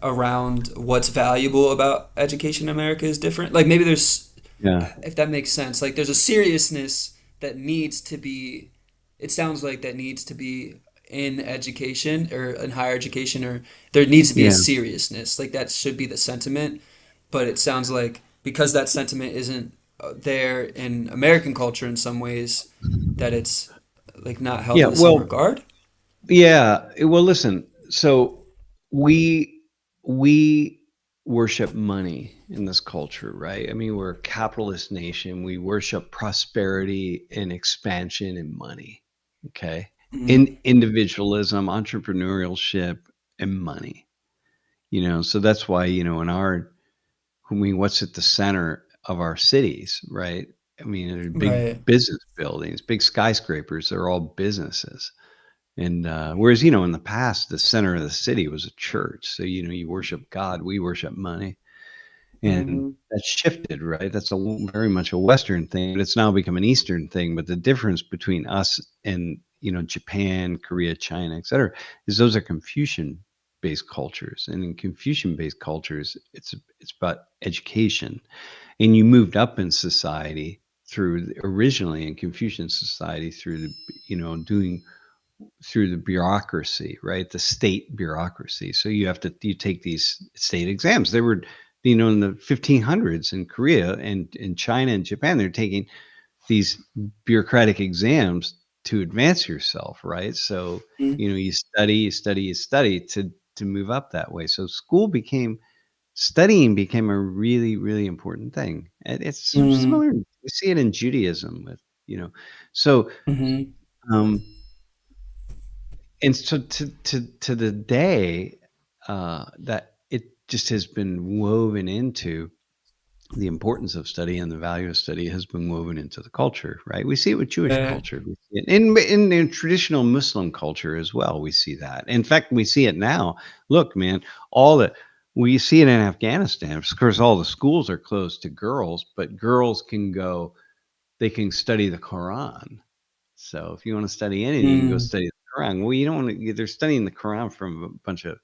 around what's valuable about education in America is different. Like maybe there's, Yeah. if that makes sense, like there's a seriousness that needs to be, it sounds like that needs to be in education or in higher education, or there needs to be a Yeah. seriousness. Like that should be the sentiment, but it sounds like because that sentiment isn't there in American culture in some ways, that it's like not held Yeah. in the same Well, regard. yeah. Well, listen. So we we worship money in this culture, right? I mean, we're a capitalist nation. We worship prosperity and expansion and money. Okay. Mm-hmm. In individualism, entrepreneurship, and money. You know, so that's why, you know, I mean, what's at the center of our cities, right? I mean, they're big Right. business buildings, big skyscrapers. They're all businesses. And whereas, you know, in the past, the center of the city was a church. So, you know, you worship God, we worship money. And Mm-hmm. that's shifted, right? That's very much a Western thing, but it's now become an Eastern thing. But the difference between us and, you know, Japan, Korea, China, et cetera, is those are Confucian-based cultures. And in Confucian-based cultures, it's about education. And you moved up in society originally in Confucian society through you know, doing through the bureaucracy, right? The state bureaucracy. So you take these state exams. They were, you know, in the 1500s in Korea and in China and Japan, they're taking these bureaucratic exams to advance yourself, right? So, you know, you study to move up that way. So studying became a really, really important thing. And it's Mm-hmm. similar. We see it in Judaism with, you know, so Mm-hmm. um, and so to the day that it just has been woven into the importance of study and the value of study has been woven into the culture, right? We see it with Jewish Right. culture. We see it in traditional Muslim culture as well. We see that. In fact, we see it now. Look, man, all the we see it in Afghanistan. Of course, all the schools are closed to girls, but girls can go. They can study the Quran. So if you want to study anything, you can go Mm. study the Quran. Well, you don't want to. They're studying the Quran from a bunch of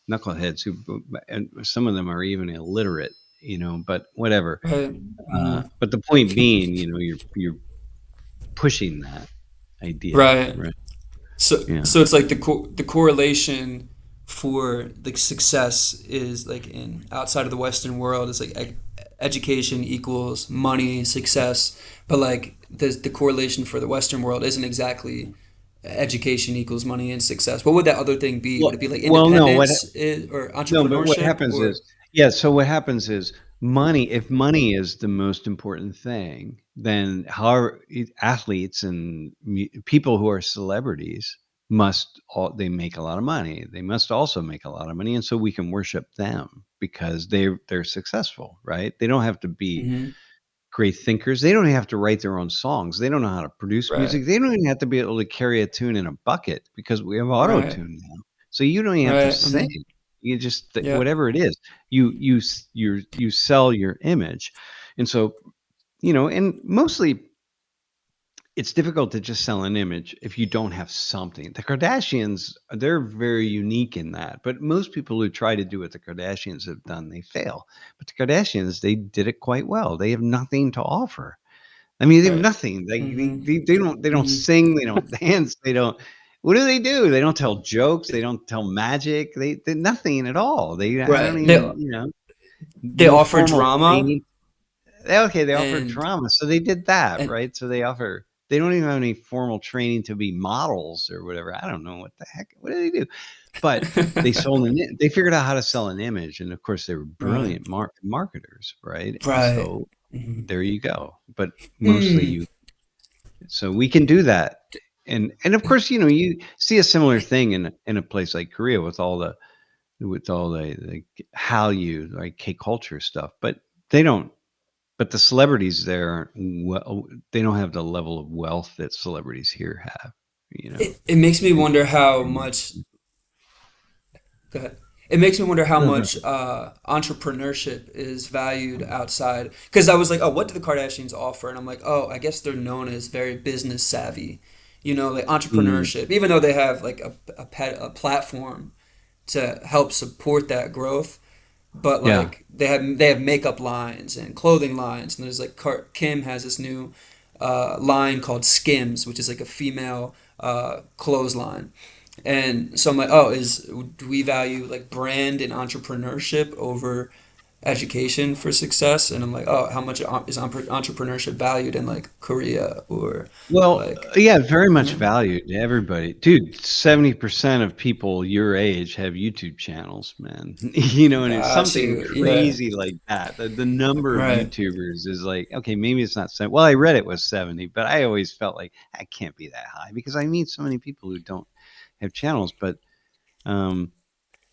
knuckleheads and some of them are even illiterate. You know, but whatever. Right. Mm-hmm. But the point being, you know, you're pushing that idea, Right. right? Yeah. So it's like the correlation for like success is like in outside of the Western world is like education equals money, success, but like the correlation for the Western world isn't exactly education equals money and success. What would that other thing be? Would it be like No, independence or no, but what entrepreneurship happens or is, yeah, so what happens is money, if money is the most important thing, then how athletes and people who are celebrities they make a lot of money. They must also make a lot of money. And so we can worship them. because they're successful, right? They don't have to be Hmm. great thinkers. They don't even have to write their own songs. They don't know how to produce Right. music. They don't even have to be able to carry a tune in a bucket because we have auto Right. tune now. So you don't even have to Right. sing. Hmm. You just Yep. whatever it is, you sell your image, and so and mostly it's difficult to just sell an image if you don't have something. The Kardashians, they're very unique in that, but most people who try to do what the Kardashians have done, they fail. But the Kardashians, they did it quite well. They have nothing to offer. I mean, they have Right. nothing. Like Hmm. they don't Hmm. sing, they don't dance, they don't. What do they do? They don't tell jokes. They don't tell magic. They nothing at all. I don't Right. even They no offer formal drama training. Okay, they offer and drama, so they did that, and right? So they don't even have any formal training to be models or whatever. I don't know what the heck. What do they do? But they figured out how to sell an image, and of course they were right. brilliant marketers, right? And Right. so Hmm. there you go. But mostly Mm. you so we can do that. And of course, you see a similar thing in a place like Korea with all the Hallyu, like K culture stuff, but they don't but the celebrities there aren't they don't have the level of wealth that celebrities here have, you know? It makes me They wonder how mm. much. Go ahead. It makes me wonder how No, go much entrepreneurship is valued outside. Because I was like, oh, what do the Kardashians offer? And I'm like, oh, I guess they're known as very business savvy. Like Mm, entrepreneurship, even though they have like a platform to help support that growth. But yeah. like they have makeup lines and clothing lines, and there's like Kim has this new line called Skims, which is like a female clothes line. And so I'm like, oh, do we value like brand and entrepreneurship over education for success? And I'm like, oh, how much is entrepreneurship valued in like Korea or Well, like, yeah, very much yeah, valued to everybody. Dude, 70% of people your age have YouTube channels, man. And it's got something you, yeah, crazy like that. The number of right, YouTubers is like, okay, maybe it's not 70. Well, I read it was 70, but I always felt like I can't be that high because I meet so many people who don't have channels, um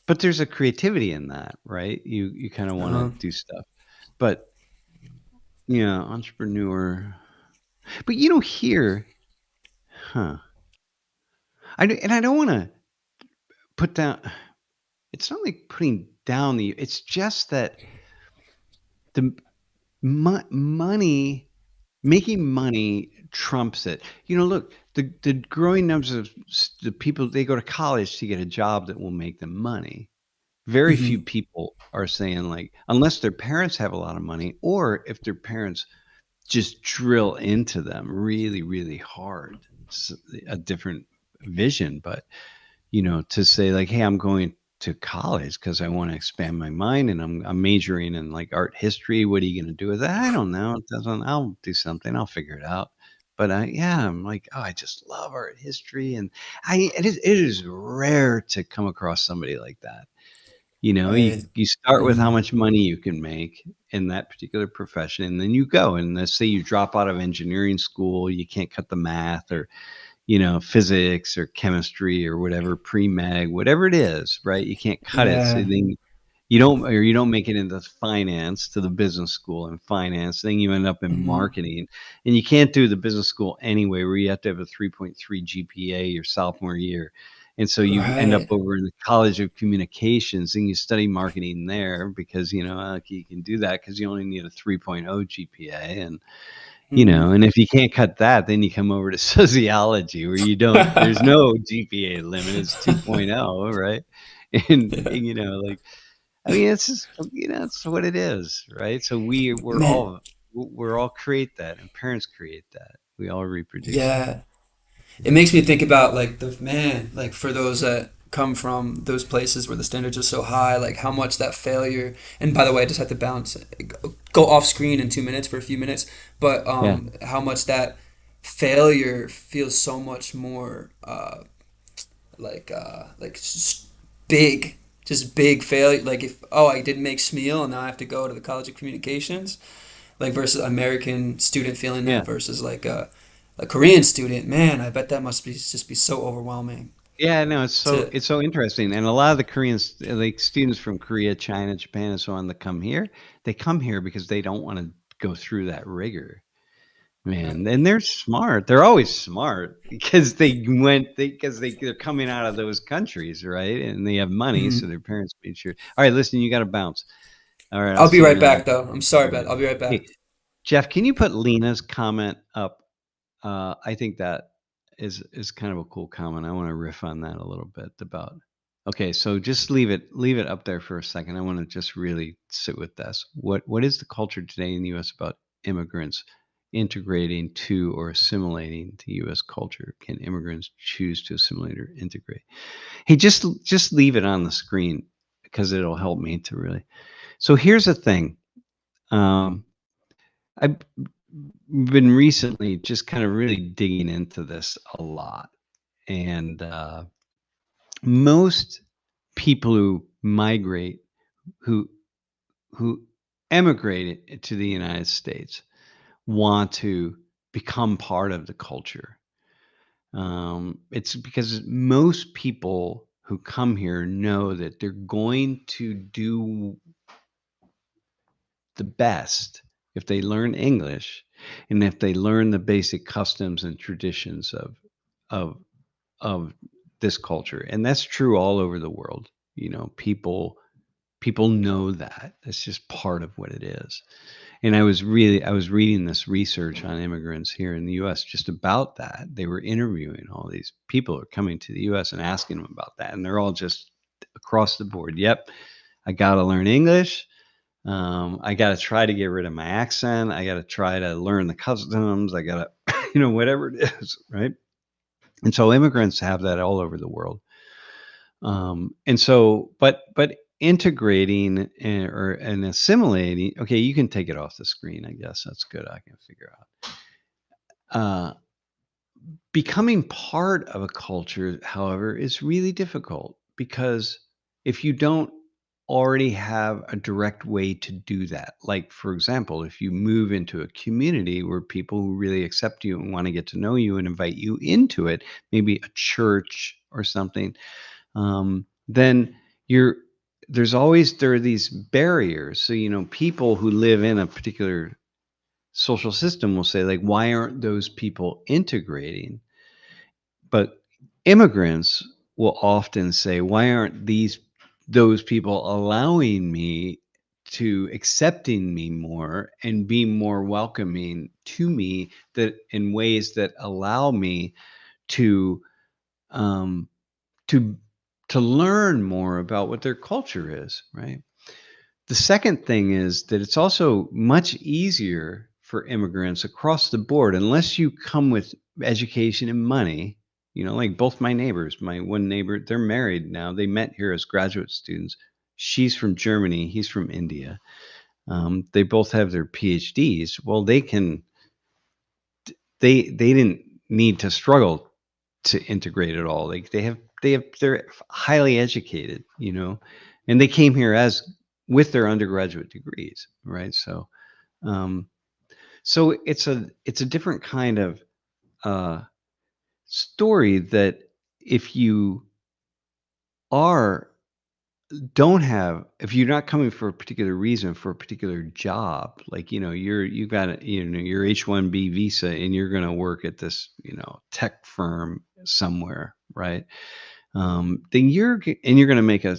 but there's a creativity in that, right? You kind of want to uh-huh. do stuff. But, entrepreneur. But here, huh. I don't want to put down it's not like putting down it's just that the money making money trumps it. Look, the growing numbers of the people they go to college to get a job that will make them money. Very few Hmm. people are saying like unless their parents have a lot of money or if their parents just drill into them really, really hard. It's a different vision, but to say like, "Hey, I'm going to college because I want to expand my mind and I'm majoring in like art history. What are you going to do with that? I don't know. It doesn't. I'll do something. I'll figure it out." But yeah, I'm like, oh, I just love art history, and it is rare to come across somebody like that. You start with how Hmm. much money you can make in that particular profession, and then you go. And let's say you drop out of engineering school, you can't cut the math, or physics or chemistry or whatever, pre-med, whatever it is, right? You can't cut it. So Yeah. then you don't make it into finance to the business school in finance. Then you end up in Hmm. marketing and you can't do the business school anyway, where you have to have a 3.3 GPA your sophomore year. And so you end up Right. over in the College of Communications and you study marketing there because, you can do that because you only need a 3.0 GPA. Hmm. And if you can't cut that, then you come over to sociology where there's no GPA limit. It's 2.0, right? Like, I mean, it's just, it's what it is, right? So Man, we're all create that and parents create that. We all reproduce that. yeah. It makes me think about like like for those that come from those places where the standards are so high, like how much that failure. And by the way, I just have to bounce, go off screen in 2 minutes for a few minutes, but Yeah. how much that failure feels so much more big, just big failure. Like if I didn't make SMEAL and now I have to go to the College of Communications, like versus American student feeling that Yeah. versus like a Korean student, man, I bet that must be just be so overwhelming. Yeah, no, to it's so interesting, and a lot of the Koreans, like students from Korea, China, Japan, and so on, that come here, they come here because they don't want to go through that rigor, man. And they're smart. They're always smart because they're coming out of those countries, right? And they have money, so Mhm. their parents made sure. All right, listen, you got to bounce. All right, I'll I'll be see you in right a minute. back though. I'm sorry, Bet. I'll be right back. Hey, Jeff, can you put Lena's comment up? I think that is kind of a cool comment. I want to riff on that a little bit about. Okay, so just leave it up there for a second. I want to just really sit with this. What is the culture today in the U.S. about immigrants integrating to or assimilating to U.S. culture? Can immigrants choose to assimilate or integrate? Hey, just leave it on the screen because it'll help me to really. So here's the thing. Um, I've been recently just kind of really digging into this a lot. And most people who who emigrate to the United States want to become part of the culture. It's because most people who come here know that they're going to do the best if they learn English and if they learn the basic customs and traditions of of this culture. And that's true all over the world. You know, people know that. That's just part of what it is. And I was reading this research on immigrants here in the US just about that. They were interviewing all these people who are coming to the US and asking them about that. And they're all just across the board. Yep, I got to learn English. I got to try to get rid of my accent. I got to try to learn the customs. I got to, whatever it is, right? And so immigrants have that all over the world. And so, but integrating and assimilating. Okay, you can take it off the screen. I guess that's good. I can figure out. Becoming part of a culture, however, is really difficult because if you don't already have a direct way to do that, like for example, if you move into a community where people who really accept you and want to get to know you and invite you into it, maybe a church or something, then you're there are these barriers. So people who live in a particular social system will say, like, why aren't those people integrating? But immigrants will often say, why aren't those people allowing me to accepting me more and be more welcoming to me, that in ways that allow me to um, to to learn more about what their culture is, right? The second thing is that it's also much easier for immigrants across the board, unless you come with education and money. Like both my neighbors, my one neighbor, they're married now. They met here as graduate students. She's from Germany, he's from India. They both have their PhDs. Well, they didn't need to struggle to integrate at all. Like they're highly educated, and they came here as with their undergraduate degrees, right? Um, so it's a different kind of uh, story that if you are don't have if you're not coming for a particular reason for a particular job, like you got your H-1B visa and you're going to work at this tech firm somewhere, right? Then you're going to make a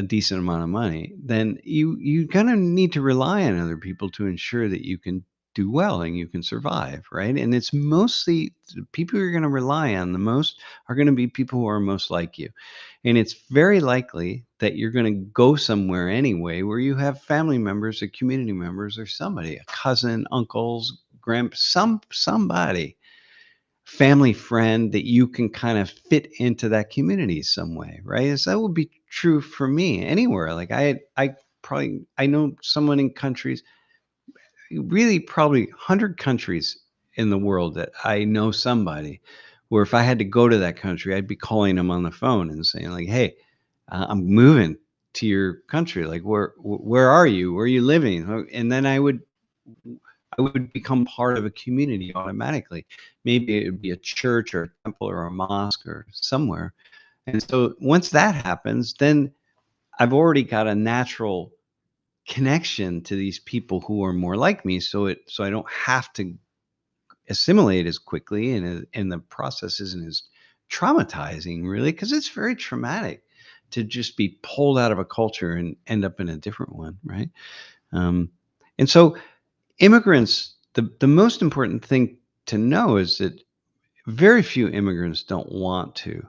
decent amount of money, then you kind of need to rely on other people to ensure that you can do well and you can survive, right? And it's mostly the people you're going to rely on the most are going to be people who are most like you. And it's very likely that you're going to go somewhere anyway where you have family members or community members or somebody, a cousin, uncles, somebody, family friend that you can kind of fit into that community some way, right? So that would be true for me anywhere. Like I know someone in countries, really probably 100 countries in the world, that I know somebody where if I had to go to that country, I'd be calling them on the phone and saying, like, hey, I'm moving to your country. Like, where are you? Where are you living? And then I would become part of a community automatically. Maybe it would be a church or a temple or a mosque or somewhere. And so once that happens, then I've already got a natural connection to these people who are more like me. So I don't have to assimilate as quickly, and the process isn't as traumatizing, really, because it's very traumatic to just be pulled out of a culture and end up in a different one, right? And so immigrants, the most important thing to know is that very few immigrants don't want to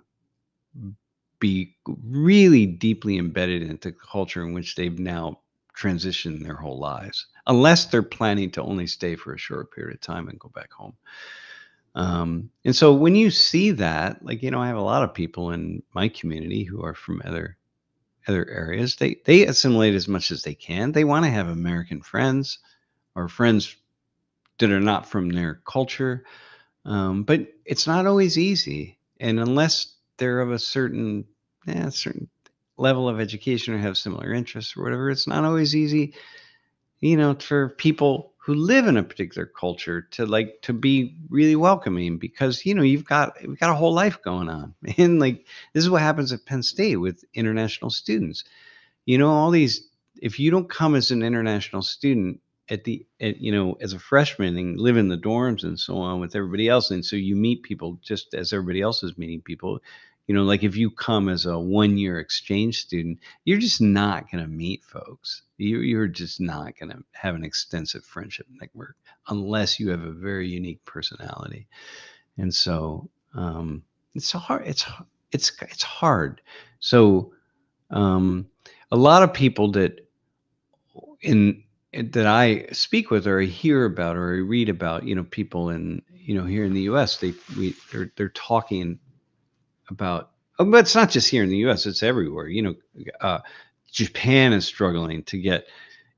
be really deeply embedded into the culture in which they've now transitioned their whole lives, unless they're planning to only stay for a short period of time and go back home. And so when you see that, like, I have a lot of people in my community who are from other areas. They assimilate as much as they can. They want to have American friends or friends that are not from their culture. But it's not always easy. And unless they're of a certain level of education or have similar interests or whatever, it's not always easy, for people who live in a particular culture to be really welcoming, because, we've got a whole life going on. And like, this is what happens at Penn State with international students. All these, if you don't come as an international student as a freshman and live in the dorms and so on with everybody else, and so you meet people just as everybody else is meeting people, like if you come as a 1-year exchange student, you're just not going to meet folks. You're just not going to have an extensive friendship network unless you have a very unique personality. And so it's hard. It's hard. So a lot of people that I speak with or I hear about or I read about, people in, here in the U.S., they're talking about, but it's not just here in the U.S., it's everywhere. Japan is struggling to get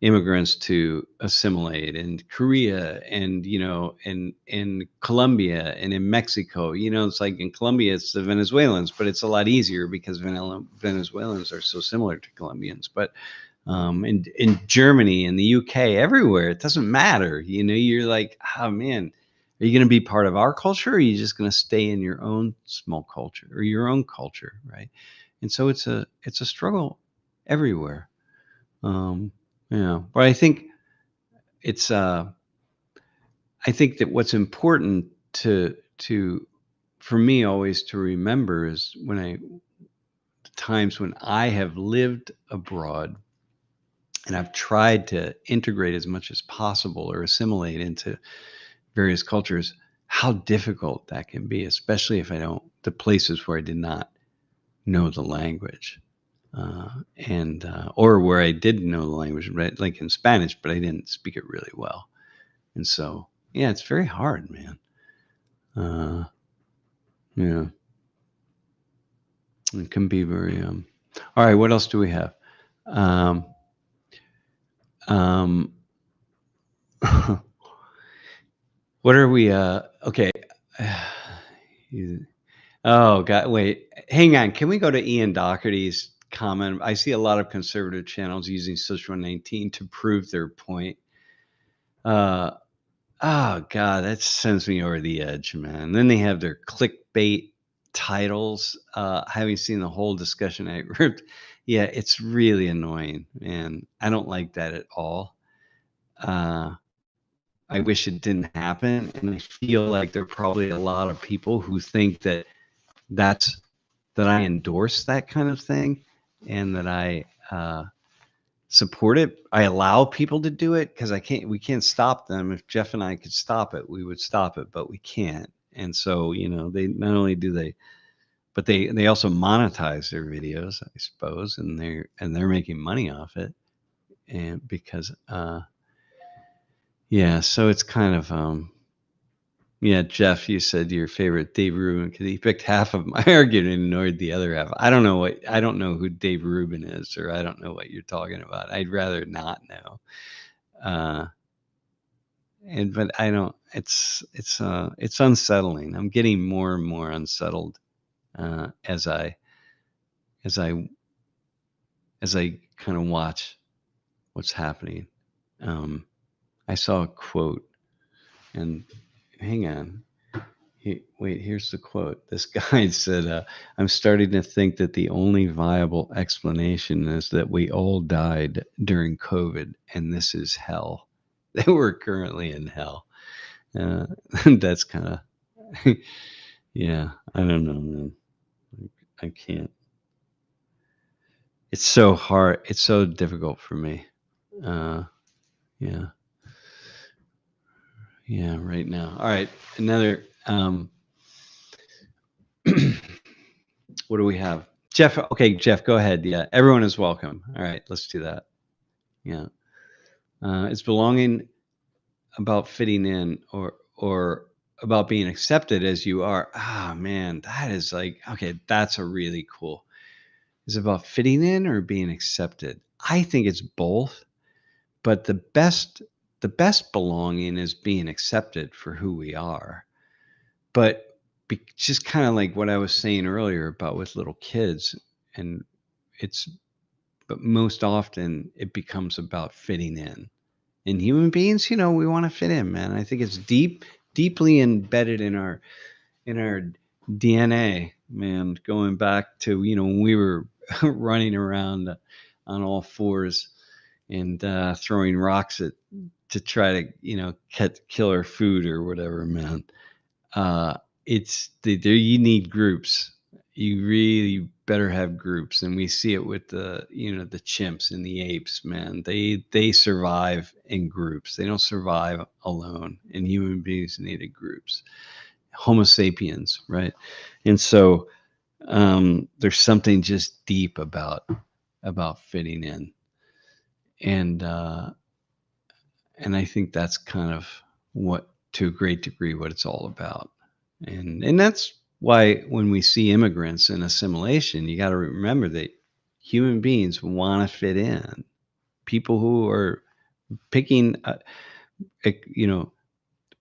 immigrants to assimilate, and Korea, and in Colombia and in Mexico. It's like in Colombia it's the Venezuelans, but it's a lot easier because Venezuelans are so similar to Colombians. But in Germany, in the UK, everywhere, it doesn't matter. You're like, oh man, are you going to be part of our culture, or are you just going to stay in your own small culture or your own culture, right? And so it's a struggle everywhere. But I think it's I think that what's important to for me always to remember is the times when I have lived abroad and I've tried to integrate as much as possible or assimilate into various cultures, how difficult that can be, especially if the places where I did not know the language. Or where I did know the language, right? Like in Spanish, but I didn't speak it really well. And so, yeah, it's very hard, man. Yeah, it can be very, all right. What else do we have? What are we, okay. Oh God, wait, hang on. Can we go to Ian Doherty's comment? I see a lot of conservative channels using Social 19 to prove their point. Oh God, that sends me over the edge, man. And then they have their clickbait titles. Having seen the whole discussion I ripped, yeah, it's really annoying, man. I don't like that at all. I wish it didn't happen, and I feel like there are probably a lot of people who think that I endorse that kind of thing, and that I support it. I allow people to do it because we can't stop them. If Jeff and I could stop it, we would stop it, but we can't. And so, they not only do they, but they also monetize their videos, I suppose, and they're making money off it. And because yeah, so it's kind of yeah, Jeff, you said your favorite Dave Rubin because he picked half of my argument and ignored the other half. I don't know who Dave Rubin is, or I don't know what you're talking about. I'd rather not know. But I don't. It's unsettling. I'm getting more and more unsettled as I kind of watch what's happening. I saw a quote, and hang on. Wait, here's the quote. This guy said, I'm starting to think that the only viable explanation is that we all died during COVID and this is hell. That we're currently in hell. That's kind of, yeah, I don't know, man. I can't. It's so hard. It's so difficult for me. Yeah. Yeah, right now. All right. Another, what do we have? Jeff. Okay, Jeff, go ahead. Yeah. Everyone is welcome. All right. Let's do that. Yeah. It's belonging about fitting in or about being accepted as you are. Ah, man, that is like, okay, that's a really cool. Is it about fitting in or being accepted? I think it's both, but the best belonging is being accepted for who we are. But just kind of like what I was saying earlier about with little kids, and it's, but most often it becomes about fitting in. And human beings, we want to fit in, man. I think it's deeply embedded in our DNA, man. Going back to when we were running around on all fours and throwing rocks to try to kill our food or whatever, man. uh it's there, you need groups. You really better have groups, and we see it with the chimps and the apes, man. They survive in groups. They don't survive alone, and human beings needed groups. Homo sapiens, right? And so there's something just deep about fitting in, and I think that's kind of what, to a great degree, what it's all about. And that's why when we see immigrants and assimilation, you got to remember that human beings want to fit in. People who are picking, you know,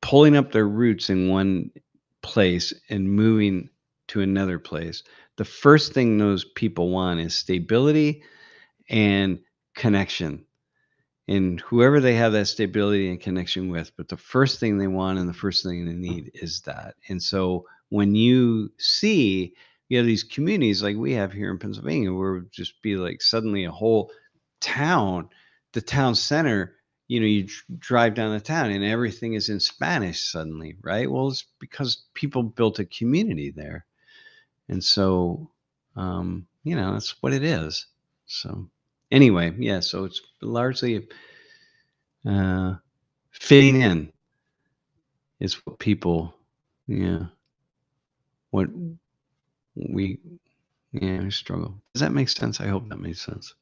pulling up their roots in one place and moving to another place, the first thing those people want is stability and connection, and whoever they have that stability and connection with. But the first thing they want and the first thing they need is that. And so when you see these communities like we have here in Pennsylvania, where it would just be like suddenly a whole town, the town center, you drive down the town and everything is in Spanish suddenly, right? Well, it's because people built a community there. And so that's what it is. So anyway, yeah, so it's largely uh, fitting in is what people, yeah, what we, we struggle. Does that make sense? I hope that makes sense.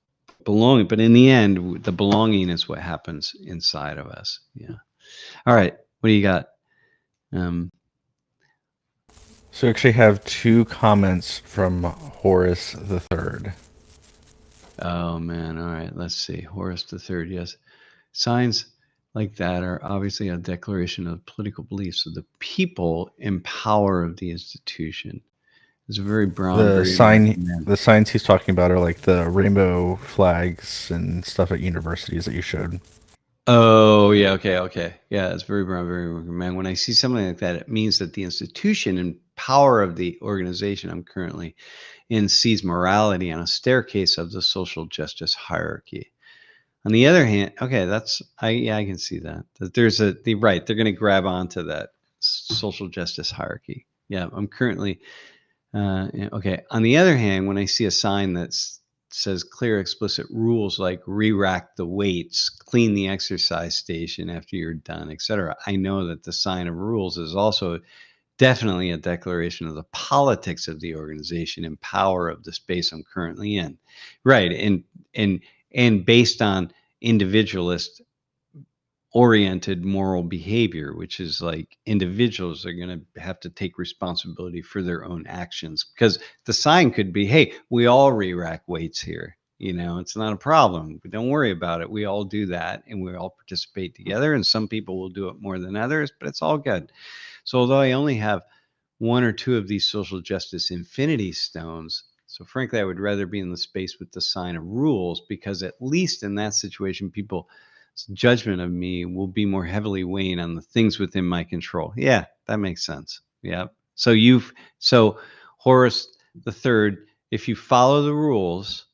Belonging, but in the end, the belonging is what happens inside of us. Yeah. All right. What do you got? So we actually have two comments from Horace the Third. Oh man. All right. Let's see. Horace the Third. Yes. Signs like that are obviously a declaration of political beliefs of the people in power of the institution. It's a very broad, The very sign, man. the signs he's talking about are like the rainbow flags and stuff at universities that you showed. Oh yeah, okay. Yeah, it's very broad, very man. When I see something like that, it means that the institution and power of the organization I'm currently in sees morality on a staircase of the social justice hierarchy. On the other hand, okay, I can see that. That there's right, they're going to grab onto that social justice hierarchy. Yeah, I'm currently okay. On the other hand, when I see a sign that says clear, explicit rules like re-rack the weights, clean the exercise station after you're done, etc., I know that the sign of rules is also definitely a declaration of the politics of the organization and power of the space I'm currently in. Right, and based on individualist oriented moral behavior, which is like individuals are going to have to take responsibility for their own actions, because the sign could be, hey, we all re-rack weights here, it's not a problem, but don't worry about it, we all do that and we all participate together, and some people will do it more than others, but it's all good. So although I only have one or two of these social justice infinity stones, so frankly I would rather be in the space with the sign of rules, because at least in that situation people judgment of me will be more heavily weighing on the things within my control. Yeah, that makes sense. Yep. So Horus the third, if you follow the rules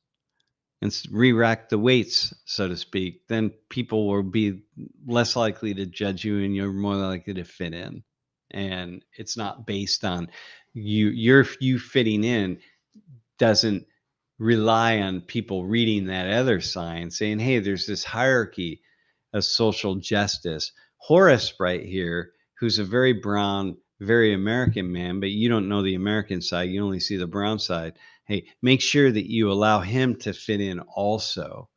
and re-rack the weights, so to speak, then people will be less likely to judge you, and you're more likely to fit in. And it's not based on you fitting in doesn't rely on people reading that other sign saying, hey, there's this hierarchy of social justice. Horace right here, who's a very brown, very American man, but you don't know the American side, you only see the brown side. Hey, make sure that you allow him to fit in also.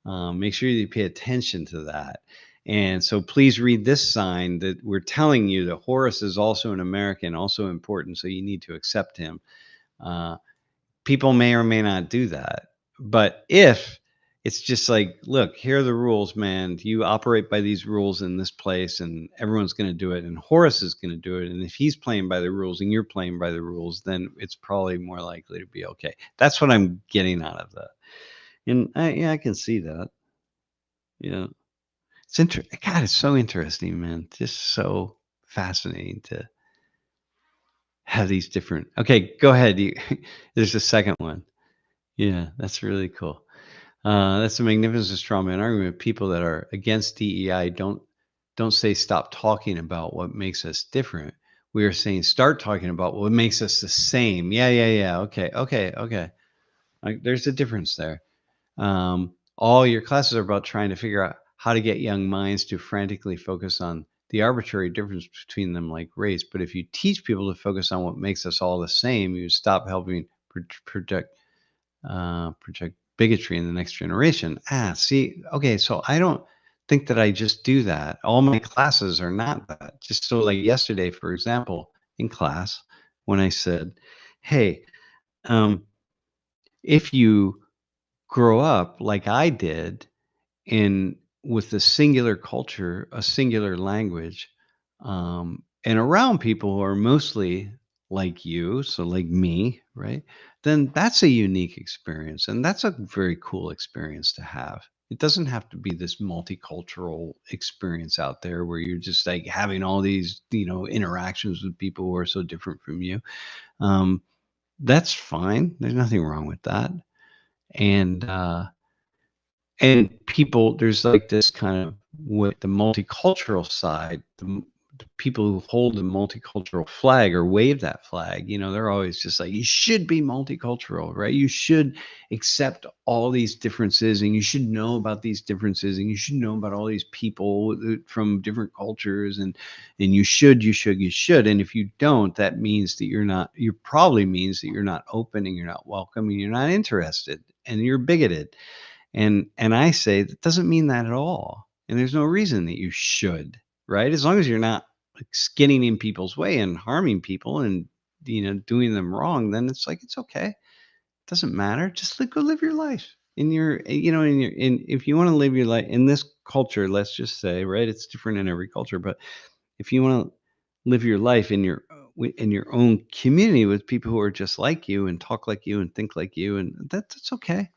Make sure you pay attention to that. And so please read this sign that we're telling you that Horace is also an American, also important, so you need to accept him. People may or may not do that. But if it's just like, look, here are the rules, man. You operate by these rules in this place, and everyone's going to do it, and Horace is going to do it. And if he's playing by the rules and you're playing by the rules, then it's probably more likely to be okay. That's what I'm getting out of that. And I can see that. Yeah. It's God, it's so interesting, man. Just so fascinating to have these different. Okay, go ahead. There's a second one. Yeah, that's really cool. That's a magnificent straw man argument. People that are against DEI don't say stop talking about what makes us different. We are saying start talking about what makes us the same. Yeah. Okay. There's a difference there. All your classes are about trying to figure out how to get young minds to frantically focus on the arbitrary difference between them, like race. But if you teach people to focus on what makes us all the same, you stop helping project bigotry in the next generation. See, okay, so I don't think that I just do that. All my classes are not that. Just so, like yesterday, for example, in class, when I said, hey, if you grow up like I did in with a singular culture, a singular language, and around people who are mostly like you, so like me, right? Then that's a unique experience, and that's a very cool experience to have. It doesn't have to be this multicultural experience out there where you're just like having all these, interactions with people who are so different from you. Um, that's fine. There's nothing wrong with that. And people, there's like this kind of with the multicultural side, the people who hold the multicultural flag or wave that flag, they're always just like, you should be multicultural, right? You should accept all these differences, and you should know about these differences, and you should know about all these people from different cultures, and you should. And if you don't, that means that you probably means that you're not open, and you're not welcome, and you're not interested, and you're bigoted. And I say that doesn't mean that at all. And there's no reason that you should, right? As long as you're not like skinning in people's way and harming people and doing them wrong, then it's like it's okay. It doesn't matter. Just go live your life in your if you want to live your life in this culture, let's just say, right? It's different in every culture, but if you want to live your life in your own community with people who are just like you and talk like you and think like you, and that's okay.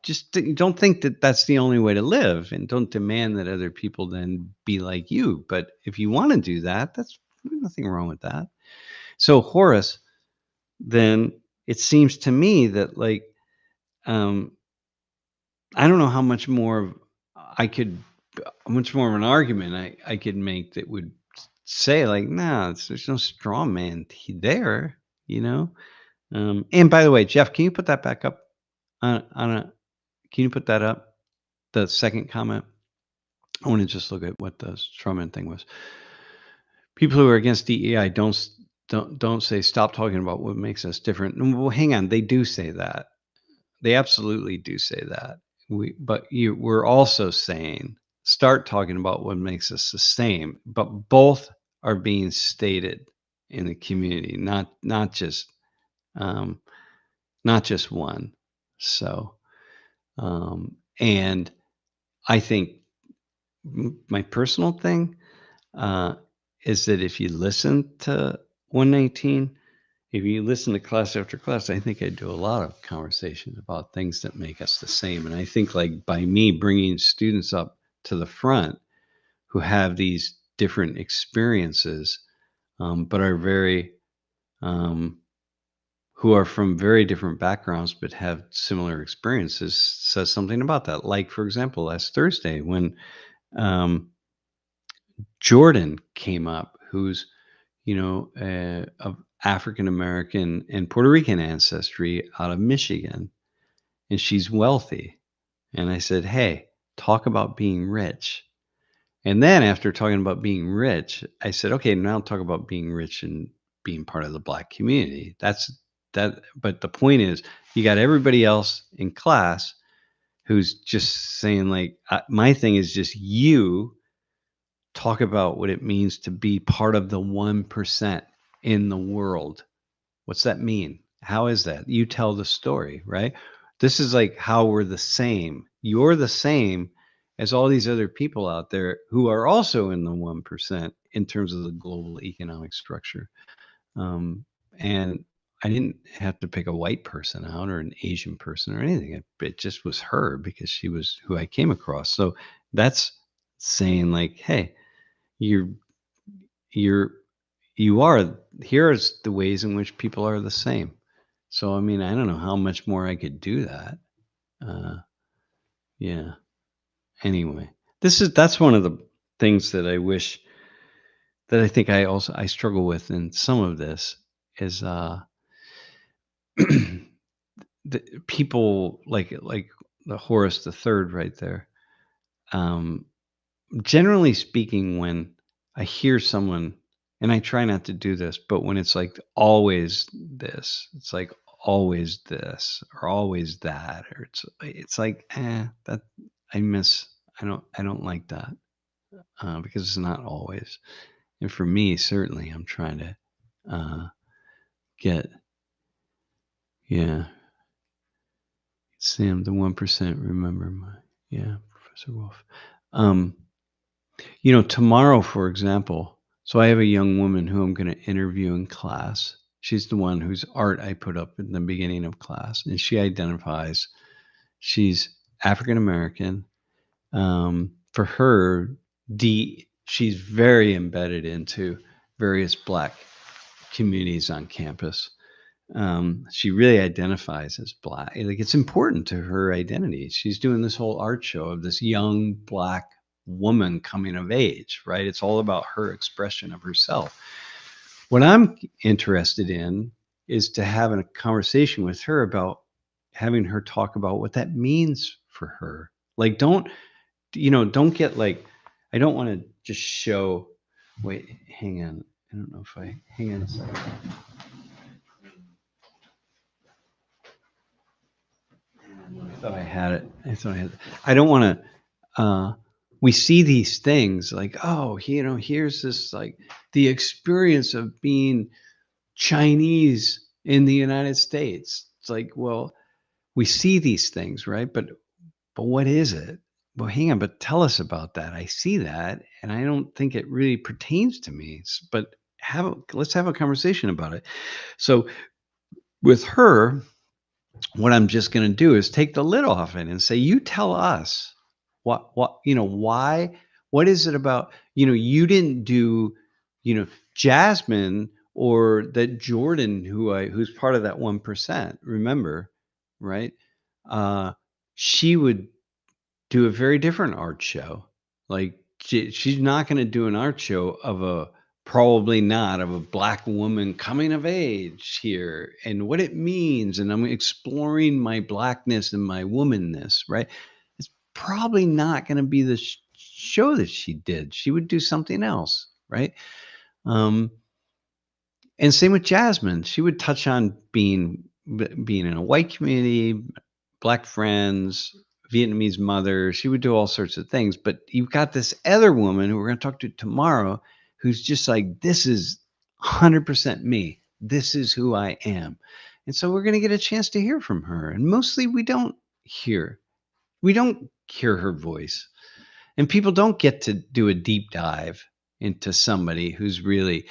Just don't think that that's the only way to live, and don't demand that other people then be like you. But if you want to do that, that's nothing wrong with that. So Horace, then it seems to me that like, I don't know how much more I could, how much more of an argument I could make that would say like, nah, there's no straw man there, And by the way, Jeff, can you put that back up on a, can you put that up? The second comment. I want to just look at what the strawman thing was. People who are against DEI don't say stop talking about what makes us different. Well, hang on, they do say that. They absolutely do say that. We're also saying start talking about what makes us the same. But both are being stated in the community, not just one. So, and I think my personal thing is that if you listen to 119, if you listen to class after class, I think I do a lot of conversation about things that make us the same. And I think like by me bringing students up to the front who have these different experiences, but are very who are from very different backgrounds but have similar experiences says something about that. Like, for example, last Thursday when um, Jordan came up, who's of African American and Puerto Rican ancestry out of Michigan, and she's wealthy. And I said, "Hey, talk about being rich." And then after talking about being rich, I said, "Okay, now talk about being rich and being part of the Black community." That's that. But the point is, you got everybody else in class who's just saying like, my thing is just you talk about what it means to be part of the 1% in the world. What's that mean? How is that? You tell the story, right? This is like how we're the same. You're the same as all these other people out there who are also in the 1% in terms of the global economic structure. And I didn't have to pick a white person out or an Asian person or anything. It just was her because she was who I came across. So that's saying like, hey, you're you're you are here's the ways in which people are the same. So I mean, I don't know how much more I could do that. Uh, yeah. Anyway, that's one of the things that I wish that I think I struggle with in some of this is the people like the Horus the Third right there. Um, Generally speaking, when I hear someone, and I try not to do this, but when it's like always this, it's like always this or always that, or it's like that I miss. I don't like that because it's not always. And for me, certainly, I'm trying to get yeah. Sam, the 1%. Remember my Professor Wolf. Um, Tomorrow, for example, so I have a young woman who I'm going to interview in class. She's the one whose art I put up in the beginning of class, and she identifies she's African American. For her, she's very embedded into various Black communities on campus. She really identifies as Black. Like it's important to her identity. She's doing this whole art show of this young Black woman coming of age, right? It's all about her expression of herself. What I'm interested in is to have a conversation with her about having her talk about what that means for her. Like, don't get like, I don't want to just show, wait, hang on. I don't know if hang on a second. I thought I had it. I don't want to. We see these things like, oh, here's this like the experience of being Chinese in the United States. It's like, well, we see these things, right? But what is it? Well, hang on, but tell us about that. I see that, and I don't think it really pertains to me. But let's have a conversation about it. So with her, what I'm just going to do is take the lid off it and say, you tell us why, what is it about, you didn't do, Jasmine or that Jordan, who's part of that 1%, remember, right? She would do a very different art show. Like she's not going to do an art show of probably not of a Black woman coming of age here and what it means. And I'm exploring my Blackness and my womanness, right? It's probably not going to be the show that she did. She would do something else, right? And same with Jasmine. She would touch on being in a white community, Black friends, Vietnamese mother. She would do all sorts of things. But you've got this other woman who we're going to talk to tomorrow who's just like, this is 100% me. This is who I am. And so we're going to get a chance to hear from her. And mostly we don't hear her voice. And people don't get to do a deep dive into somebody who's really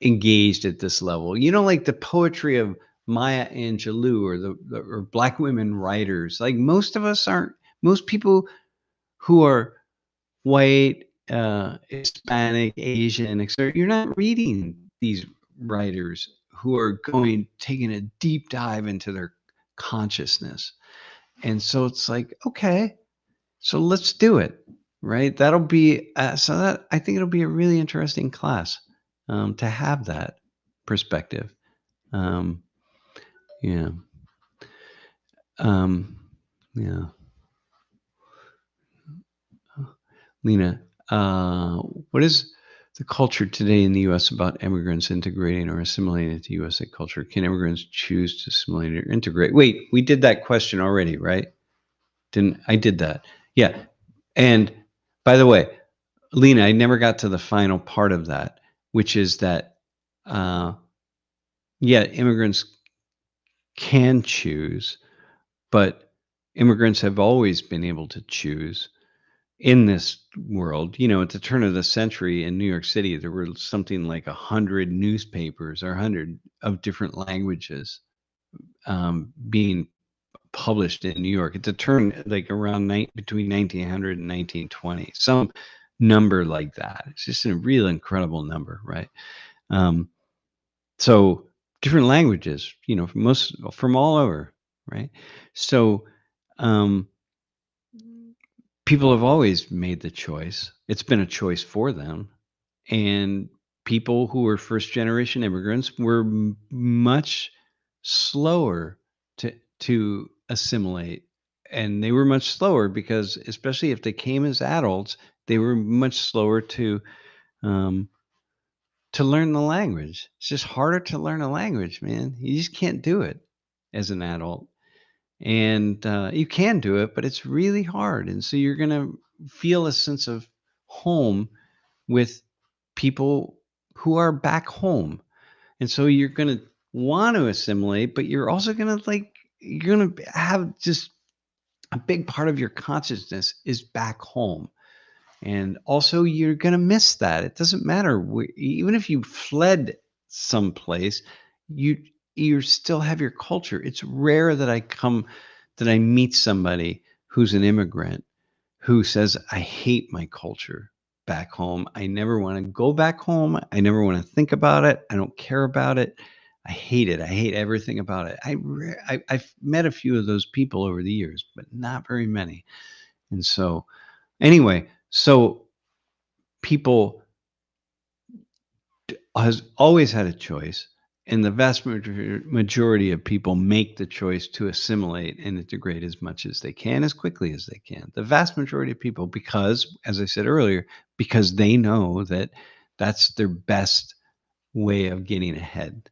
engaged at this level. Like the poetry of Maya Angelou or Black women writers. Like most people who are white Hispanic, Asian, etc. You're not reading these writers who are taking a deep dive into their consciousness. And so it's like, okay, so let's do it, right? That'll be so that I think it'll be a really interesting class to have that perspective. Um, yeah, um, yeah. Lena, what is the culture today in the U.S. about immigrants integrating or assimilating into USA culture? Can immigrants choose to assimilate or integrate? Wait, we did that question already, right? I did that. Yeah. And by the way, Lena, I never got to the final part of that, which is that, yeah, immigrants can choose, but immigrants have always been able to choose in this world. At the turn of the century in New York City, there were something like 100 newspapers or 100 of different languages being published in New York. At the turn, like around between 1900 and 1920, some number like that. It's just a real incredible number, right? So different languages, from all over, right? So people have always made the choice. It's been a choice for them. And people who were first generation immigrants were much slower to assimilate. And they were much slower because, especially if they came as adults, they were much slower um, to learn the language. It's just harder to learn a language, man. You just can't do it as an adult. And you can do it, but it's really hard. And so you're going to feel a sense of home with people who are back home. And so you're going to want to assimilate, but you're also going to you're going to have just a big part of your consciousness is back home. And also you're going to miss that. It doesn't matter. Even if you fled someplace, you still have your culture. It's rare that I meet somebody who's an immigrant who says, I hate my culture back home. I never want to go back home. I never want to think about it. I don't care about it. I hate it. I hate everything about it. I've met a few of those people over the years, but not very many. And so anyway, so people has always had a choice, and the vast majority of people make the choice to assimilate and integrate as much as they can, as quickly as they can. The vast majority of people, because, as I said earlier, because they know that that's their best way of getting ahead.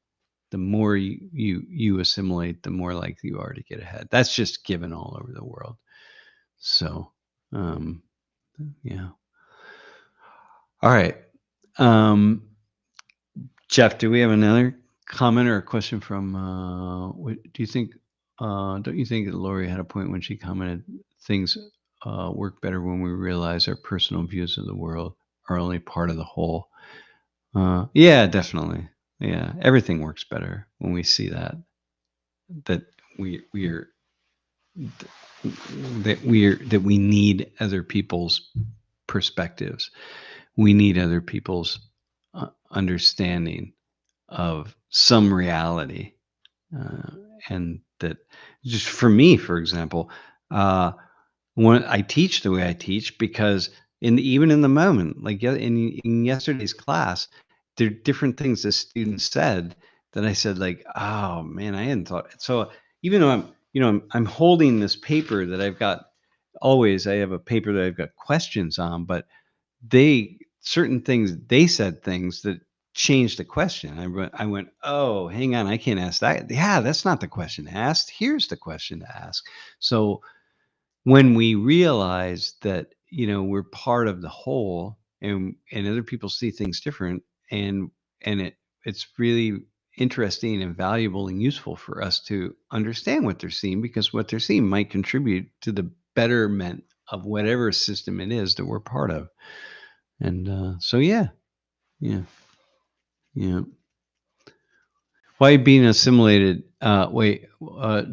The more you assimilate, the more likely you are to get ahead. That's just given all over the world. So, yeah. All right. Jeff, do we have another comment or a question from? Do you think? Don't you think that Lori had a point when she commented things work better when we realize our personal views of the world are only part of the whole? Yeah, definitely. Yeah, everything works better when we see that we are that we need other people's perspectives. We need other people's understanding of some reality, and that just for me, for example, when I teach the way I teach, because even in the moment, like in yesterday's class, there are different things the students said that I said, like, oh man, I hadn't thought. So even though I'm holding this paper that I've got, always I have a paper that I've got questions on, but certain things, they said things that changed the question. I went, oh, hang on, I can't ask that. Yeah, that's not the question asked. Here's the question to ask. So when we realize that, we're part of the whole, and other people see things different, and it's really interesting and valuable and useful for us to understand what they're seeing, because what they're seeing might contribute to the betterment of whatever system it is that we're part of. And so yeah. Why being assimilated?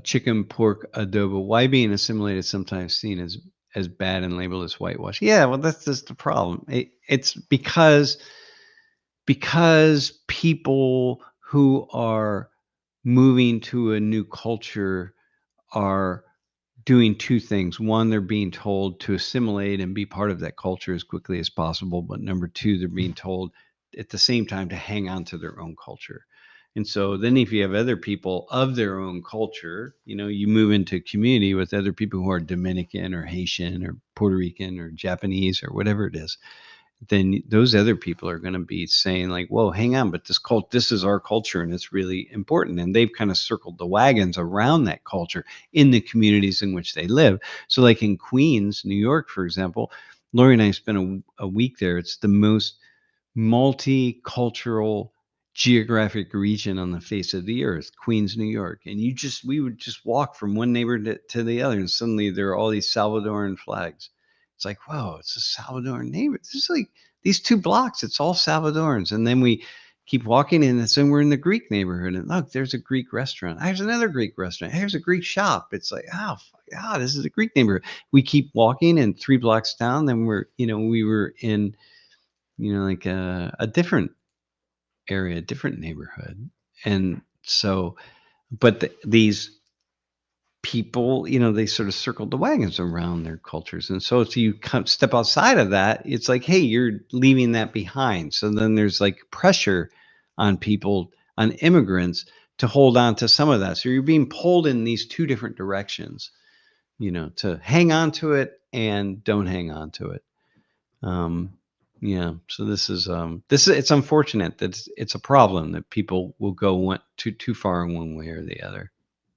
Chicken pork adobo. Why being assimilated sometimes seen as as bad and labeled as whitewash. Yeah, well, that's just the problem. It's because people who are moving to a new culture are doing two things. One, they're being told to assimilate and be part of that culture as quickly as possible. But number two, they're being told at the same time to hang on to their own culture. And so then if you have other people of their own culture, you move into a community with other people who are Dominican or Haitian or Puerto Rican or Japanese or whatever it is, then those other people are going to be saying like, whoa, hang on, but this is our culture and it's really important. And they've kind of circled the wagons around that culture in the communities in which they live. So like in Queens, New York, for example, Lori and I spent a week there. It's the most multicultural geographic region on the face of the earth, Queens, New York. And we would just walk from one neighborhood to the other. And suddenly there are all these Salvadoran flags. It's like, whoa, it's a Salvadoran neighborhood. This is like these 2 blocks. It's all Salvadorans. And then we keep walking and then we're in the Greek neighborhood. And look, there's a Greek restaurant. There's another Greek restaurant. Here's a Greek shop. It's like, oh, yeah, this is a Greek neighborhood. We keep walking and 3 blocks down, then we were in, like a different area, a different neighborhood. And so, but these people, they sort of circled the wagons around their cultures. And so if you step outside of that, it's like, hey, you're leaving that behind. So then there's like pressure on people, on immigrants, to hold on to some of that. So you're being pulled in these 2 different directions, to hang on to it and don't hang on to it. Yeah. So this is it's unfortunate that it's a problem that people will go too far in one way or the other.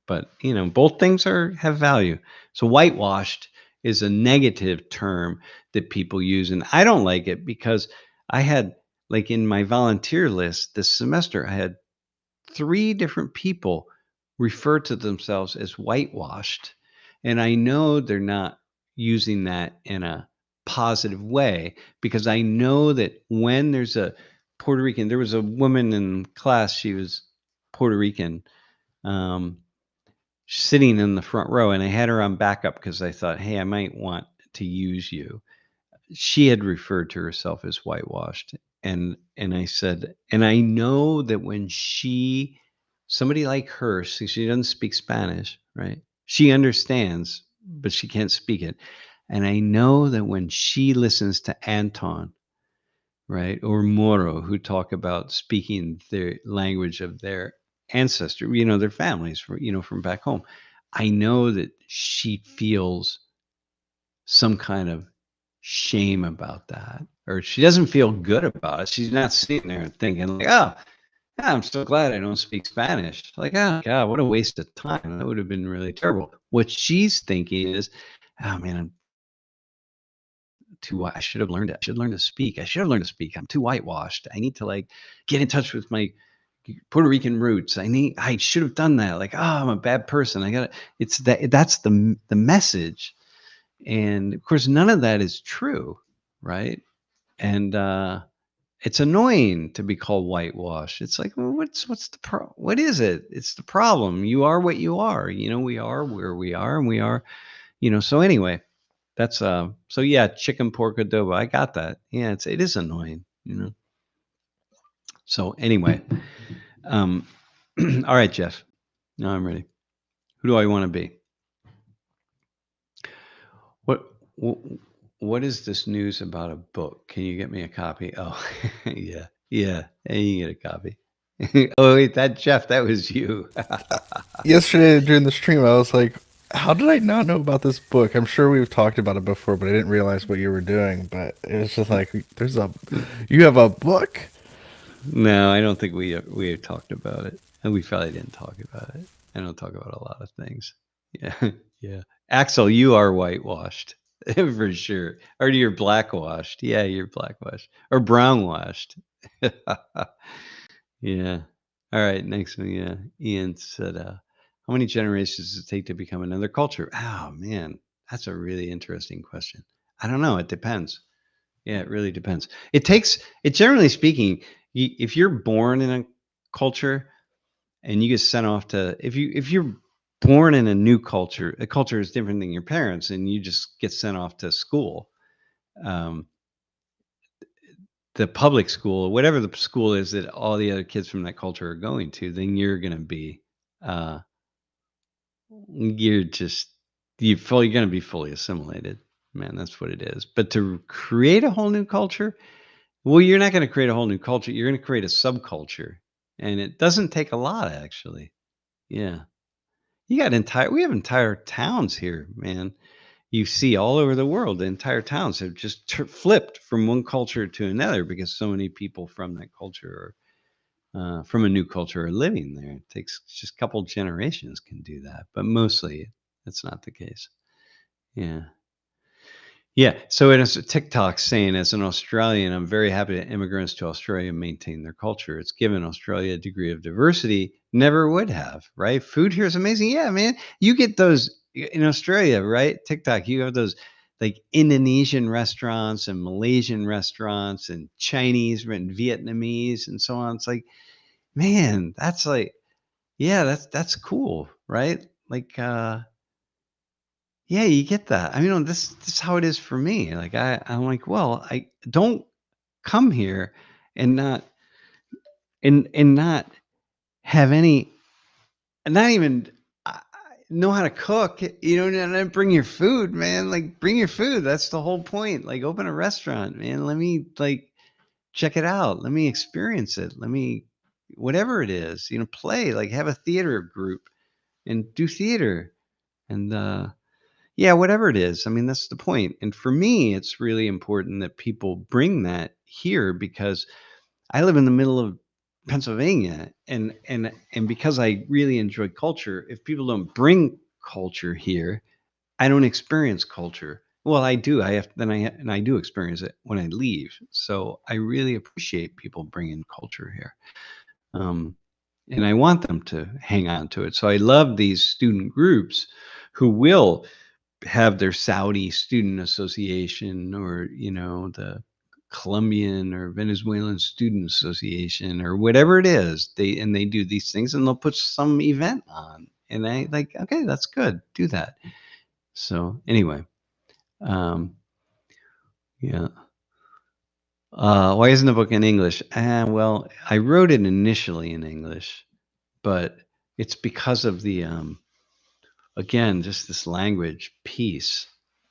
But both things have value. So whitewashed is a negative term that people use, and I don't like it because I had, like, in my volunteer list this semester, I had 3 different people refer to themselves as whitewashed, and I know they're not using that in a positive way, because I know that when there's a Puerto Rican, there was a woman in class, she was Puerto Rican, sitting in the front row, and I had her on backup because I thought, hey, I might want to use you. She had referred to herself as whitewashed, and I said, and I know that when somebody like her, she doesn't speak Spanish, right? She understands, but she can't speak it. And I know that when she listens to Anton, right, or Moro, who talk about speaking their language of their ancestor, their families, from back home, I know that she feels some kind of shame about that, or she doesn't feel good about it. She's not sitting there thinking like, oh, yeah, I'm so glad I don't speak Spanish. Like, oh God, what a waste of time. That would have been really terrible. What she's thinking is, oh man, I should have learned it. I should learn to speak. I'm too whitewashed. I need to like get in touch with my Puerto Rican roots. I should have done that. Like, oh, I'm a bad person. That's the message. And of course, none of that is true, right? And it's annoying to be called whitewash. It's like, well, what is it? It's the problem. You are what you are. We are where we are, and we are, so anyway, that's so yeah, chicken pork adobo. I got that. Yeah, it is annoying, So anyway, all right, Jeff. Now I'm ready. Who do I want to be? What what is this news about a book? Can you get me a copy? Oh, yeah. Yeah. Hey, you get a copy. Oh, wait, Jeff, that was you. Yesterday during the stream, I was like, how did I not know about this book? I'm sure we've talked about it before, but I didn't realize what you were doing. But it was just like, you have a book? No, I don't think we have talked about it. And we probably didn't talk about it. I don't talk about a lot of things. Yeah. Yeah. Axel, you are whitewashed. For sure. Or you're blackwashed. Yeah, you're blackwashed. Or brownwashed. Yeah. All right. Next one. Yeah. Ian said, how many generations does it take to become another culture? Oh, man. That's a really interesting question. I don't know. It depends. Yeah, it really depends. Generally speaking, if you're born in a culture and you get sent off to, if you're born in a new culture. A culture is different than your parents, and you just get sent off to school. Um, the public school, whatever the school is that all the other kids from that culture are going to, then you're going to be, uh, you're just, you're going to be fully assimilated. Man, that's what it is. But to create a whole new culture, well, you're not going to create a whole new culture. You're going to create a subculture, and it doesn't take a lot, actually. Yeah, we have entire towns here, man. You see all over the world, the entire towns have just flipped from one culture to another because so many people from that culture from a new culture are living there. It takes just a couple generations can do that, but mostly that's not the case. Yeah. Yeah. So in a TikTok saying, as an Australian, I'm very happy that immigrants to Australia maintain their culture. It's given Australia a degree of diversity never would have, right? Food here is amazing. Yeah, man. You get those in Australia, right? TikTok, you have those like Indonesian restaurants and Malaysian restaurants and Chinese and Vietnamese and so on. It's like, man, that's like, yeah, that's cool, right? Like, yeah, you get that. I mean, this is how it is for me. Like I'm like, well, I don't come here and not have any, not even know how to cook. You know, and then bring your food, man. Like bring your food. That's the whole point. Like open a restaurant, man. Let me like check it out. Let me experience it. Let me whatever it is, play. Like have a theater group and do theater and yeah, whatever it is. I mean, that's the point. And for me, it's really important that people bring that here because I live in the middle of Pennsylvania and because I really enjoy culture, if people don't bring culture here, I don't experience culture. Well, I do. I do experience it when I leave. So I really appreciate people bringing culture here. Um, and I want them to hang on to it. So I love these student groups who will have their Saudi Student Association or, the Colombian or Venezuelan Student Association or whatever it is. They do these things and they'll put some event on. And I like, okay, that's good. Do that. So anyway, um, yeah. Why isn't the book in English? Well, I wrote it initially in English, but it's because of the again, just this language piece,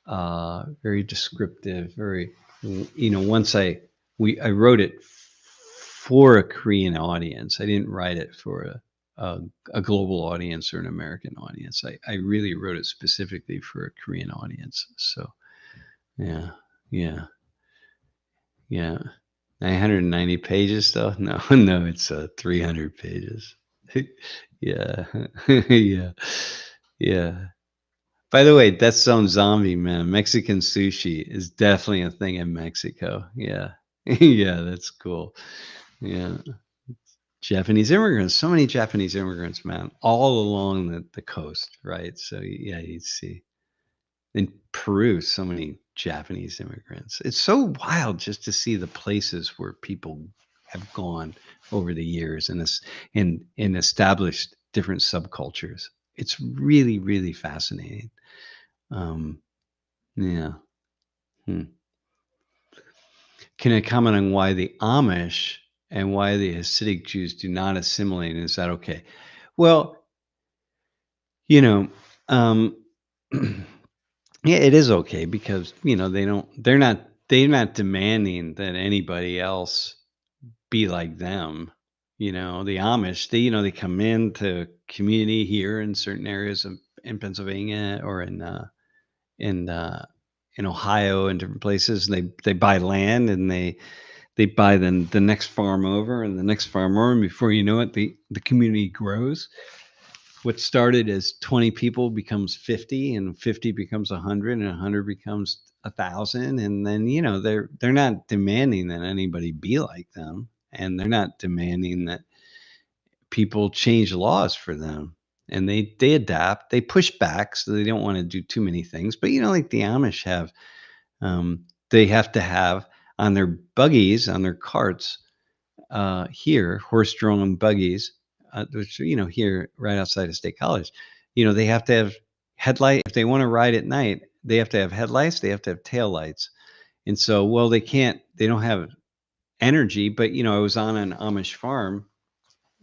very descriptive, very, once I wrote it for a Korean audience. I didn't write it for a global audience or an American audience. I really wrote it specifically for a Korean audience. So yeah, yeah, yeah. 990 pages though? No, no, it's 300 pages. Yeah, yeah, yeah. By the way, Death Zone Zombie, man, Mexican sushi is definitely a thing in Mexico. Yeah. Yeah, that's cool. Yeah. Japanese immigrants, so many Japanese immigrants, man, all along the coast, right? So yeah, you'd see in Peru, so many Japanese immigrants. It's so wild just to see the places where people have gone over the years and this and established different subcultures. It's really, really fascinating. Um, yeah. Hmm. Can I comment on why the Amish and why the Hasidic Jews do not assimilate? Is that okay? Well, you know, um, yeah, it is okay because they're not demanding that anybody else be like them. The Amish, they come into community here in certain areas in Pennsylvania or in in Ohio and different places. And they buy land and they buy the next farm over and the next farm over, and before you know it, the community grows. What started as 20 people becomes 50, and 50 becomes 100, and 100 becomes 1,000. And then they're not demanding that anybody be like them, and they're not demanding that people change laws for them. And they adapt, they push back, so they don't want to do too many things. But like the Amish have, they have to have on their buggies, on their carts, here, horse-drawn buggies, which here right outside of State College, they have to have headlight. If they want to ride at night, they have to have headlights, they have to have taillights. And so, well, they don't have energy, but I was on an Amish farm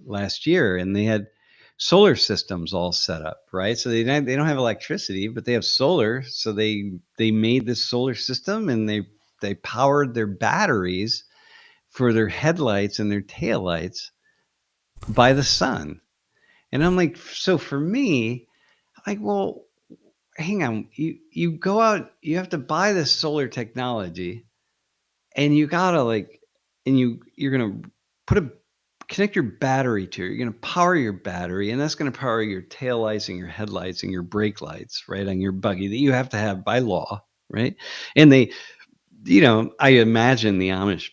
last year, and they had solar systems all set up, right? So they don't have electricity, but they have solar. So they made this solar system, and they powered their batteries for their headlights and their taillights by the sun. And I'm like, so for me, I'm like, well, hang on, you go out, you have to buy this solar technology, and you gotta and you're gonna put a connect your battery to it. You're gonna power your battery, and that's gonna power your tail lights and your headlights and your brake lights, right, on your buggy that you have to have by law, right? And I imagine the Amish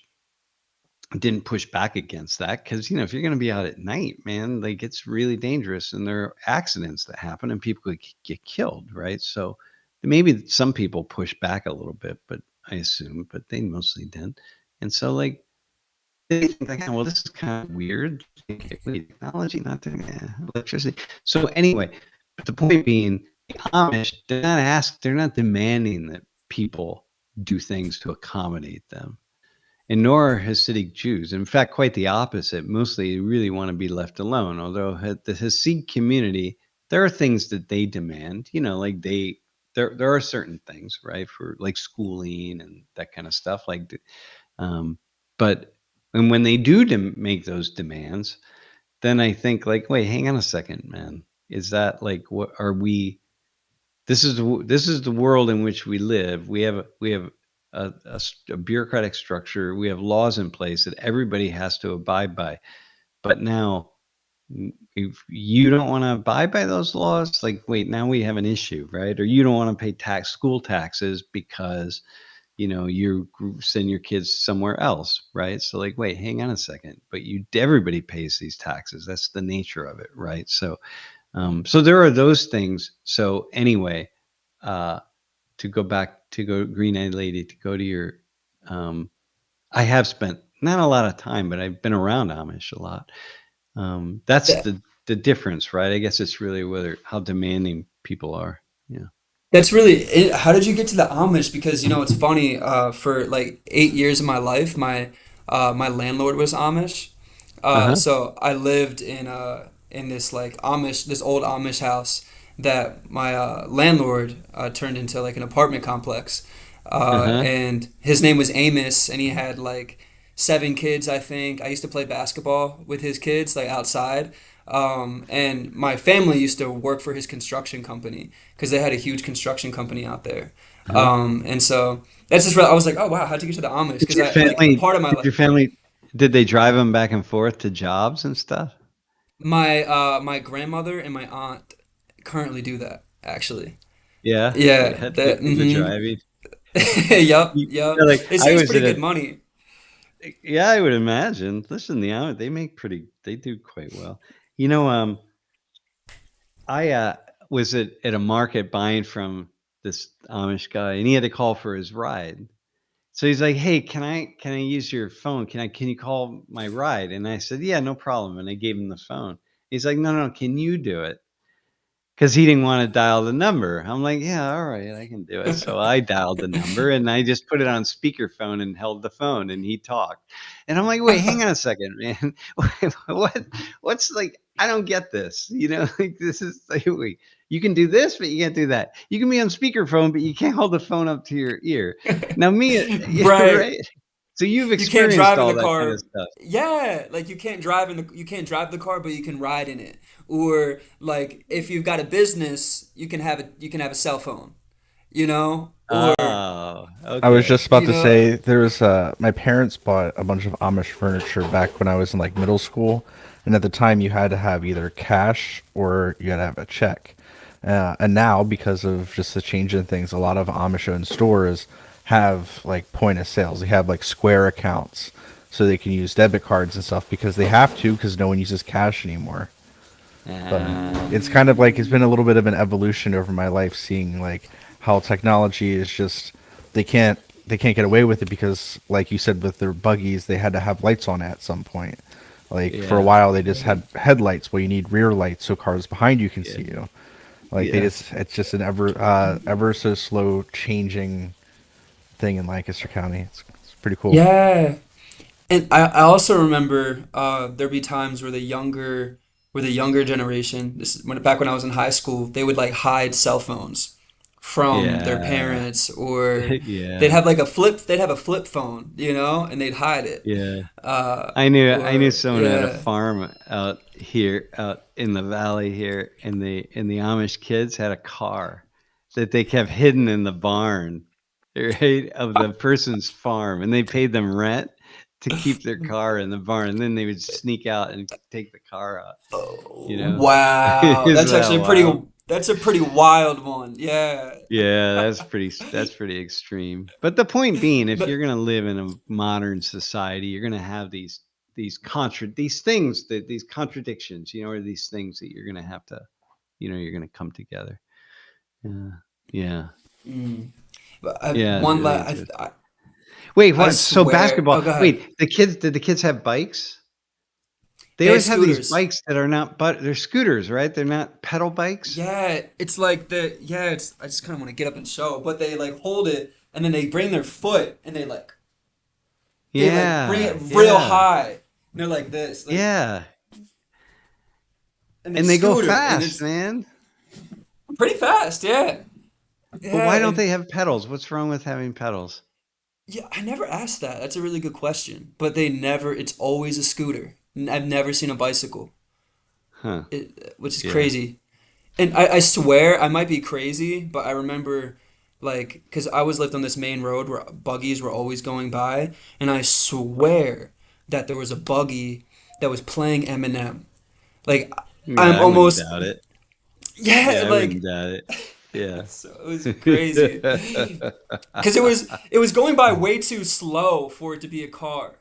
didn't push back against that, because if you're going to be out at night, man, like, it's really dangerous, and there are accidents that happen, and people could get killed, right? So maybe some people push back a little bit, but I assume, but they mostly didn't. And so, like, they think, like, well, this is kind of weird. Technology, not doing electricity. So anyway, but the point being, the Amish, they're not demanding that people do things to accommodate them. And nor are Hasidic Jews. In fact, quite the opposite. Mostly really want to be left alone. Although the Hasidic community, there are things that they demand. Like there are certain things, right, for like schooling and that kind of stuff. But and when they do make those demands, then I think, like, wait, hang on a second, man. Is that, like, what are we? This is the world in which we live. We have a bureaucratic structure. We have laws in place that everybody has to abide by. But now, if you don't want to abide by those laws, like, wait, now we have an issue, right? Or you don't want to pay school taxes because you send your kids somewhere else, right? So, like, wait, hang on a second. But everybody pays these taxes. That's the nature of it, right? So there are those things. So anyway, to go Green-Eyed Lady, to go to your, I have spent not a lot of time, but I've been around Amish a lot. That's Yeah. the difference, right? I guess it's really how demanding people are. Yeah. That's how did you get to the Amish? Because it's funny. For like 8 years of my life, my landlord was Amish. Uh-huh. So I lived in this this old Amish house that my landlord turned into like an apartment complex. Uh-huh. And his name was Amos, and he had like 7 kids, I think. I used to play basketball with his kids, like outside. And my family used to work for his construction company because they had a huge construction company out there. Uh-huh. And so that's just I was like, oh wow, how'd you get to the Amish? Did Because your I like a family part of my did life. your family did they drive them back and forth to jobs and stuff? My grandmother and my aunt currently do that, actually. Yeah. Yeah, Yeah. They that do the driving. Yup, yup. Like, It I seems was pretty at good a money. yeah, I would imagine. Listen, they do quite well. You know, I was at a market buying from this Amish guy, and he had to call for his ride. So he's like, "Hey, can I use your phone? Can you call my ride?" And I said, "Yeah, no problem." And I gave him the phone. He's like, "No, no, can you do it?" Because he didn't want to dial the number. I'm like, "Yeah, all right, I can do it." So I dialed the number, and I just put it on speakerphone and held the phone, and he talked. And I'm like, "Wait, hang on a second, man. what what's like? I don't get this. Like, this is like, wait, you can do this, but you can't do that. You can be on speakerphone, but you can't hold the phone up to your ear." Now me, yeah, Right. right. So you've You can't experienced drive in all the that kind of car. stuff. Yeah, like you can't drive the car, but you can ride in it. Or like if you've got a business, you can have a cell phone, Or Oh, I was okay. just about you to know, say my parents bought a bunch of Amish furniture back when I was in like middle school, and at the time you had to have either cash or you had to have a check. And now, because of just the change in things, a lot of Amish owned stores have like point of sales. They have like Square accounts, so they can use debit cards and stuff because they have to because no one uses cash anymore. But it's kind of like it's been a little bit of an evolution over my life, seeing like how technology is just they can't they can't get away with it because, like you said, with their buggies, they had to have lights on it at some point. Like for a Yeah. while, they just had headlights. Well, you need rear lights so cars behind you can Yeah. see you. Like they Yeah. just, it's just an ever so slow changing thing in Lancaster County. It's pretty cool. Yeah. And I also remember there'd be times where the younger generation, this is when back when I was in high school, they would like hide cell phones from their Yeah. parents, or Yeah. they'd have a flip phone, you know, and they'd hide it. Yeah. Uh I knew or someone who had a yeah. farm out here, out in the valley here, and the Amish kids had a car that they kept hidden in the barn, right, of the person's farm, and they paid them rent to keep their car in the barn, and then they would sneak out and take the car out, you Oh, know? wow. Is that wild? That's a pretty wild one. Yeah. Yeah, that's pretty extreme. But the point being, if you're But gonna live in a modern society, you're gonna have these things, that these contradictions, or these things that you're gonna have to, you're gonna come together. Yeah, yeah, mm, but yeah. It's one really la interesting. I Wait, I what? So swear. Oh, basketball? go ahead. Wait, did the kids have bikes? They They had always have these scooters. bikes that are not, but they're scooters, right? They're not pedal bikes. Yeah, it's like it's I just kind of want to get up and show, but they like hold it and then they bring their foot and they like bring it Yeah, real yeah, high. And they're like this, like yeah. and they And they go scooter and fast, it's man. pretty fast, yeah. But Yeah, why don't and they have pedals? What's wrong with having pedals? yeah, I never asked that. That's a really good question. But they never, it's always a scooter. I've never seen a bicycle, Huh. which is Yeah. crazy. And I swear I might be crazy, but I remember like because I was lived on this main road where buggies were always going by, and I swear that there was a buggy that was playing Eminem. Like I'm Yeah, I wouldn't almost doubt it. yeah, Yeah, I wouldn't like doubt it. Yeah. so it was crazy because it was going by way too slow for it to be a car.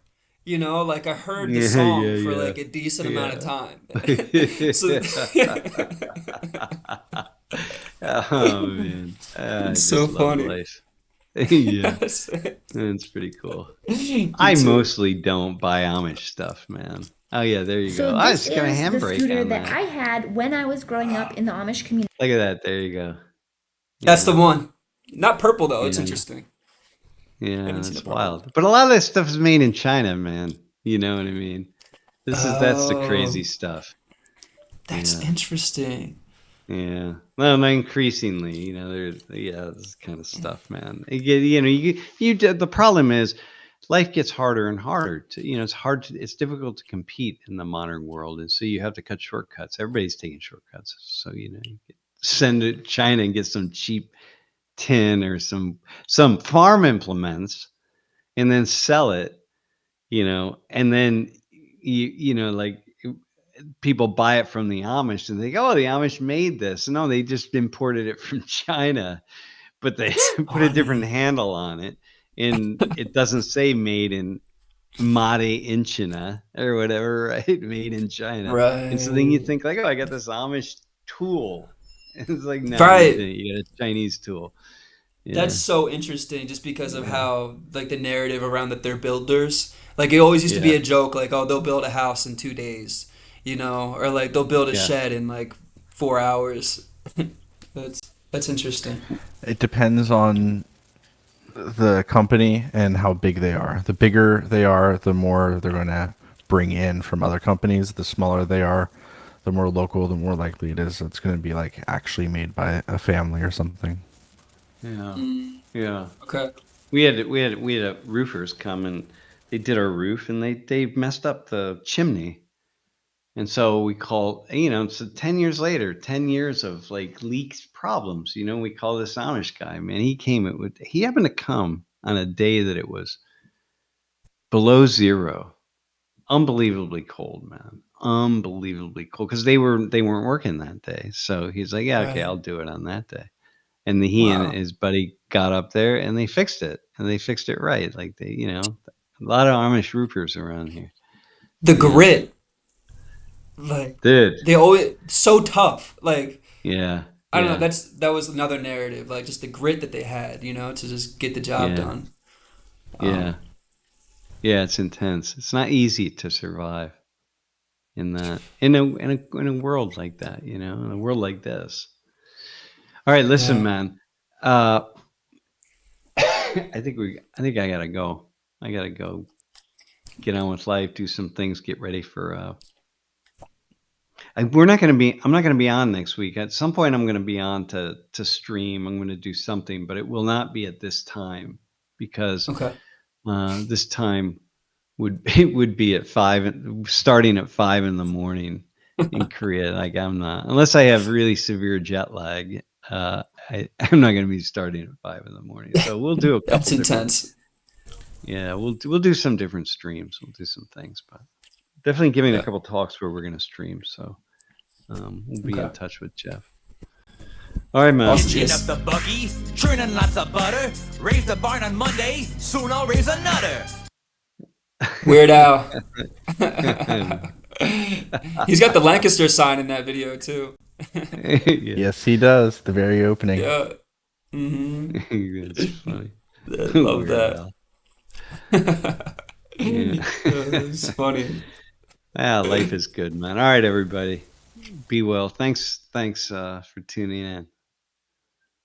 You know, like I heard the Yeah, song yeah, for yeah. like a decent amount of Yeah. time. So Oh man. I it's so just love funny. life. Yeah. Yes. That's pretty cool. Me I too. mostly don't buy Amish stuff, man. Oh yeah, there you go. So I this just got a is the handbrake scooter on that that. I had when I was growing up in the Amish community. Look at that. There you go. That's Yeah. the one. Not purple though. It's Yeah. interesting. I Yeah, haven't seen a that's purple one. wild. But a lot of this stuff is made in China, man. You know what I mean? That's the Oh, crazy stuff. that's Yeah. interesting. Yeah. Well, no, increasingly, there's this kind of stuff, man. You get, the problem is life gets harder and harder it's difficult to compete in the modern world, and so you have to cut shortcuts. Everybody's taking shortcuts, so you send it to China and get some cheap tin or some farm implements, and then sell it, and then like people buy it from the Amish and they go, "Oh, the Amish made this." No, they just imported it from China, but they put a different Funny. handle on it, and it doesn't say made in Made in China or whatever, right? Made in China. And so then you Right. think like, "Oh, I got this Amish tool." And it's like, no, you Right. didn't. You got a Chinese tool. That's Yeah, so interesting just because of yeah, how like the narrative around that they're builders. Like it always used to be yeah, a joke like, oh, they'll build a house in 2 days, you know, or like they'll build a yeah, shed in like 4 hours. That's that's interesting. It depends on the company and how big they are. The bigger they are, the more they're going to bring in from other companies. The smaller they are, the more local, the more likely it is it's going to be like actually made by a family or something. yeah, Mm, yeah. okay. We had roofers come, and they did our roof, and they messed up the chimney. And so we call, so 10 years later, 10 years of like leaks problems, we call this Amish guy, man. He happened to come on a day that it was below zero, unbelievably cold, man. Unbelievably cold, because they weren't working that day. So he's like, yeah, okay, I'll Right. do it on that day. And he and Wow. his buddy got up there and they fixed it, and they fixed it right. Like a lot of Amish roofers around here. The Yeah. grit, like Dude. they always so tough. Like Yeah. I don't know, Yeah. that was another narrative, like just the grit that they had, you know, to just get the job Yeah. done. Yeah. Um, Yeah, it's intense. It's not easy to survive in a world like that, in a world like this. All right, listen, Yeah. man. I think I gotta go. I gotta go get on with life, do some things, get ready for. I'm not gonna be on next week. At some point, I'm gonna be on to stream. I'm gonna do something, but it will not be at this time because Okay. this time would be at starting at 5 in the morning in Korea. Like I'm not, unless I have really severe jet lag. I'm not going to be starting at 5 in the morning. So we'll do a That's couple different. intense. Yeah, we'll do some different streams. We'll do some things, but definitely giving a Yeah. couple talks where we're going to stream. So we'll be in Okay. touch with Jeff. All right, man. Awesome. Chin up Yes. the buggy, churning lots of butter. Raise the barn on Monday, soon I'll raise another. Weird Al. He's got the Lancaster sign in that video too. Yeah, Yes, he does. The very opening. Yeah. Mm-hmm. it's funny. Love Weird that. Al. Yeah. It's funny. Life is good, man. All right, everybody. Be well. Thanks for tuning in.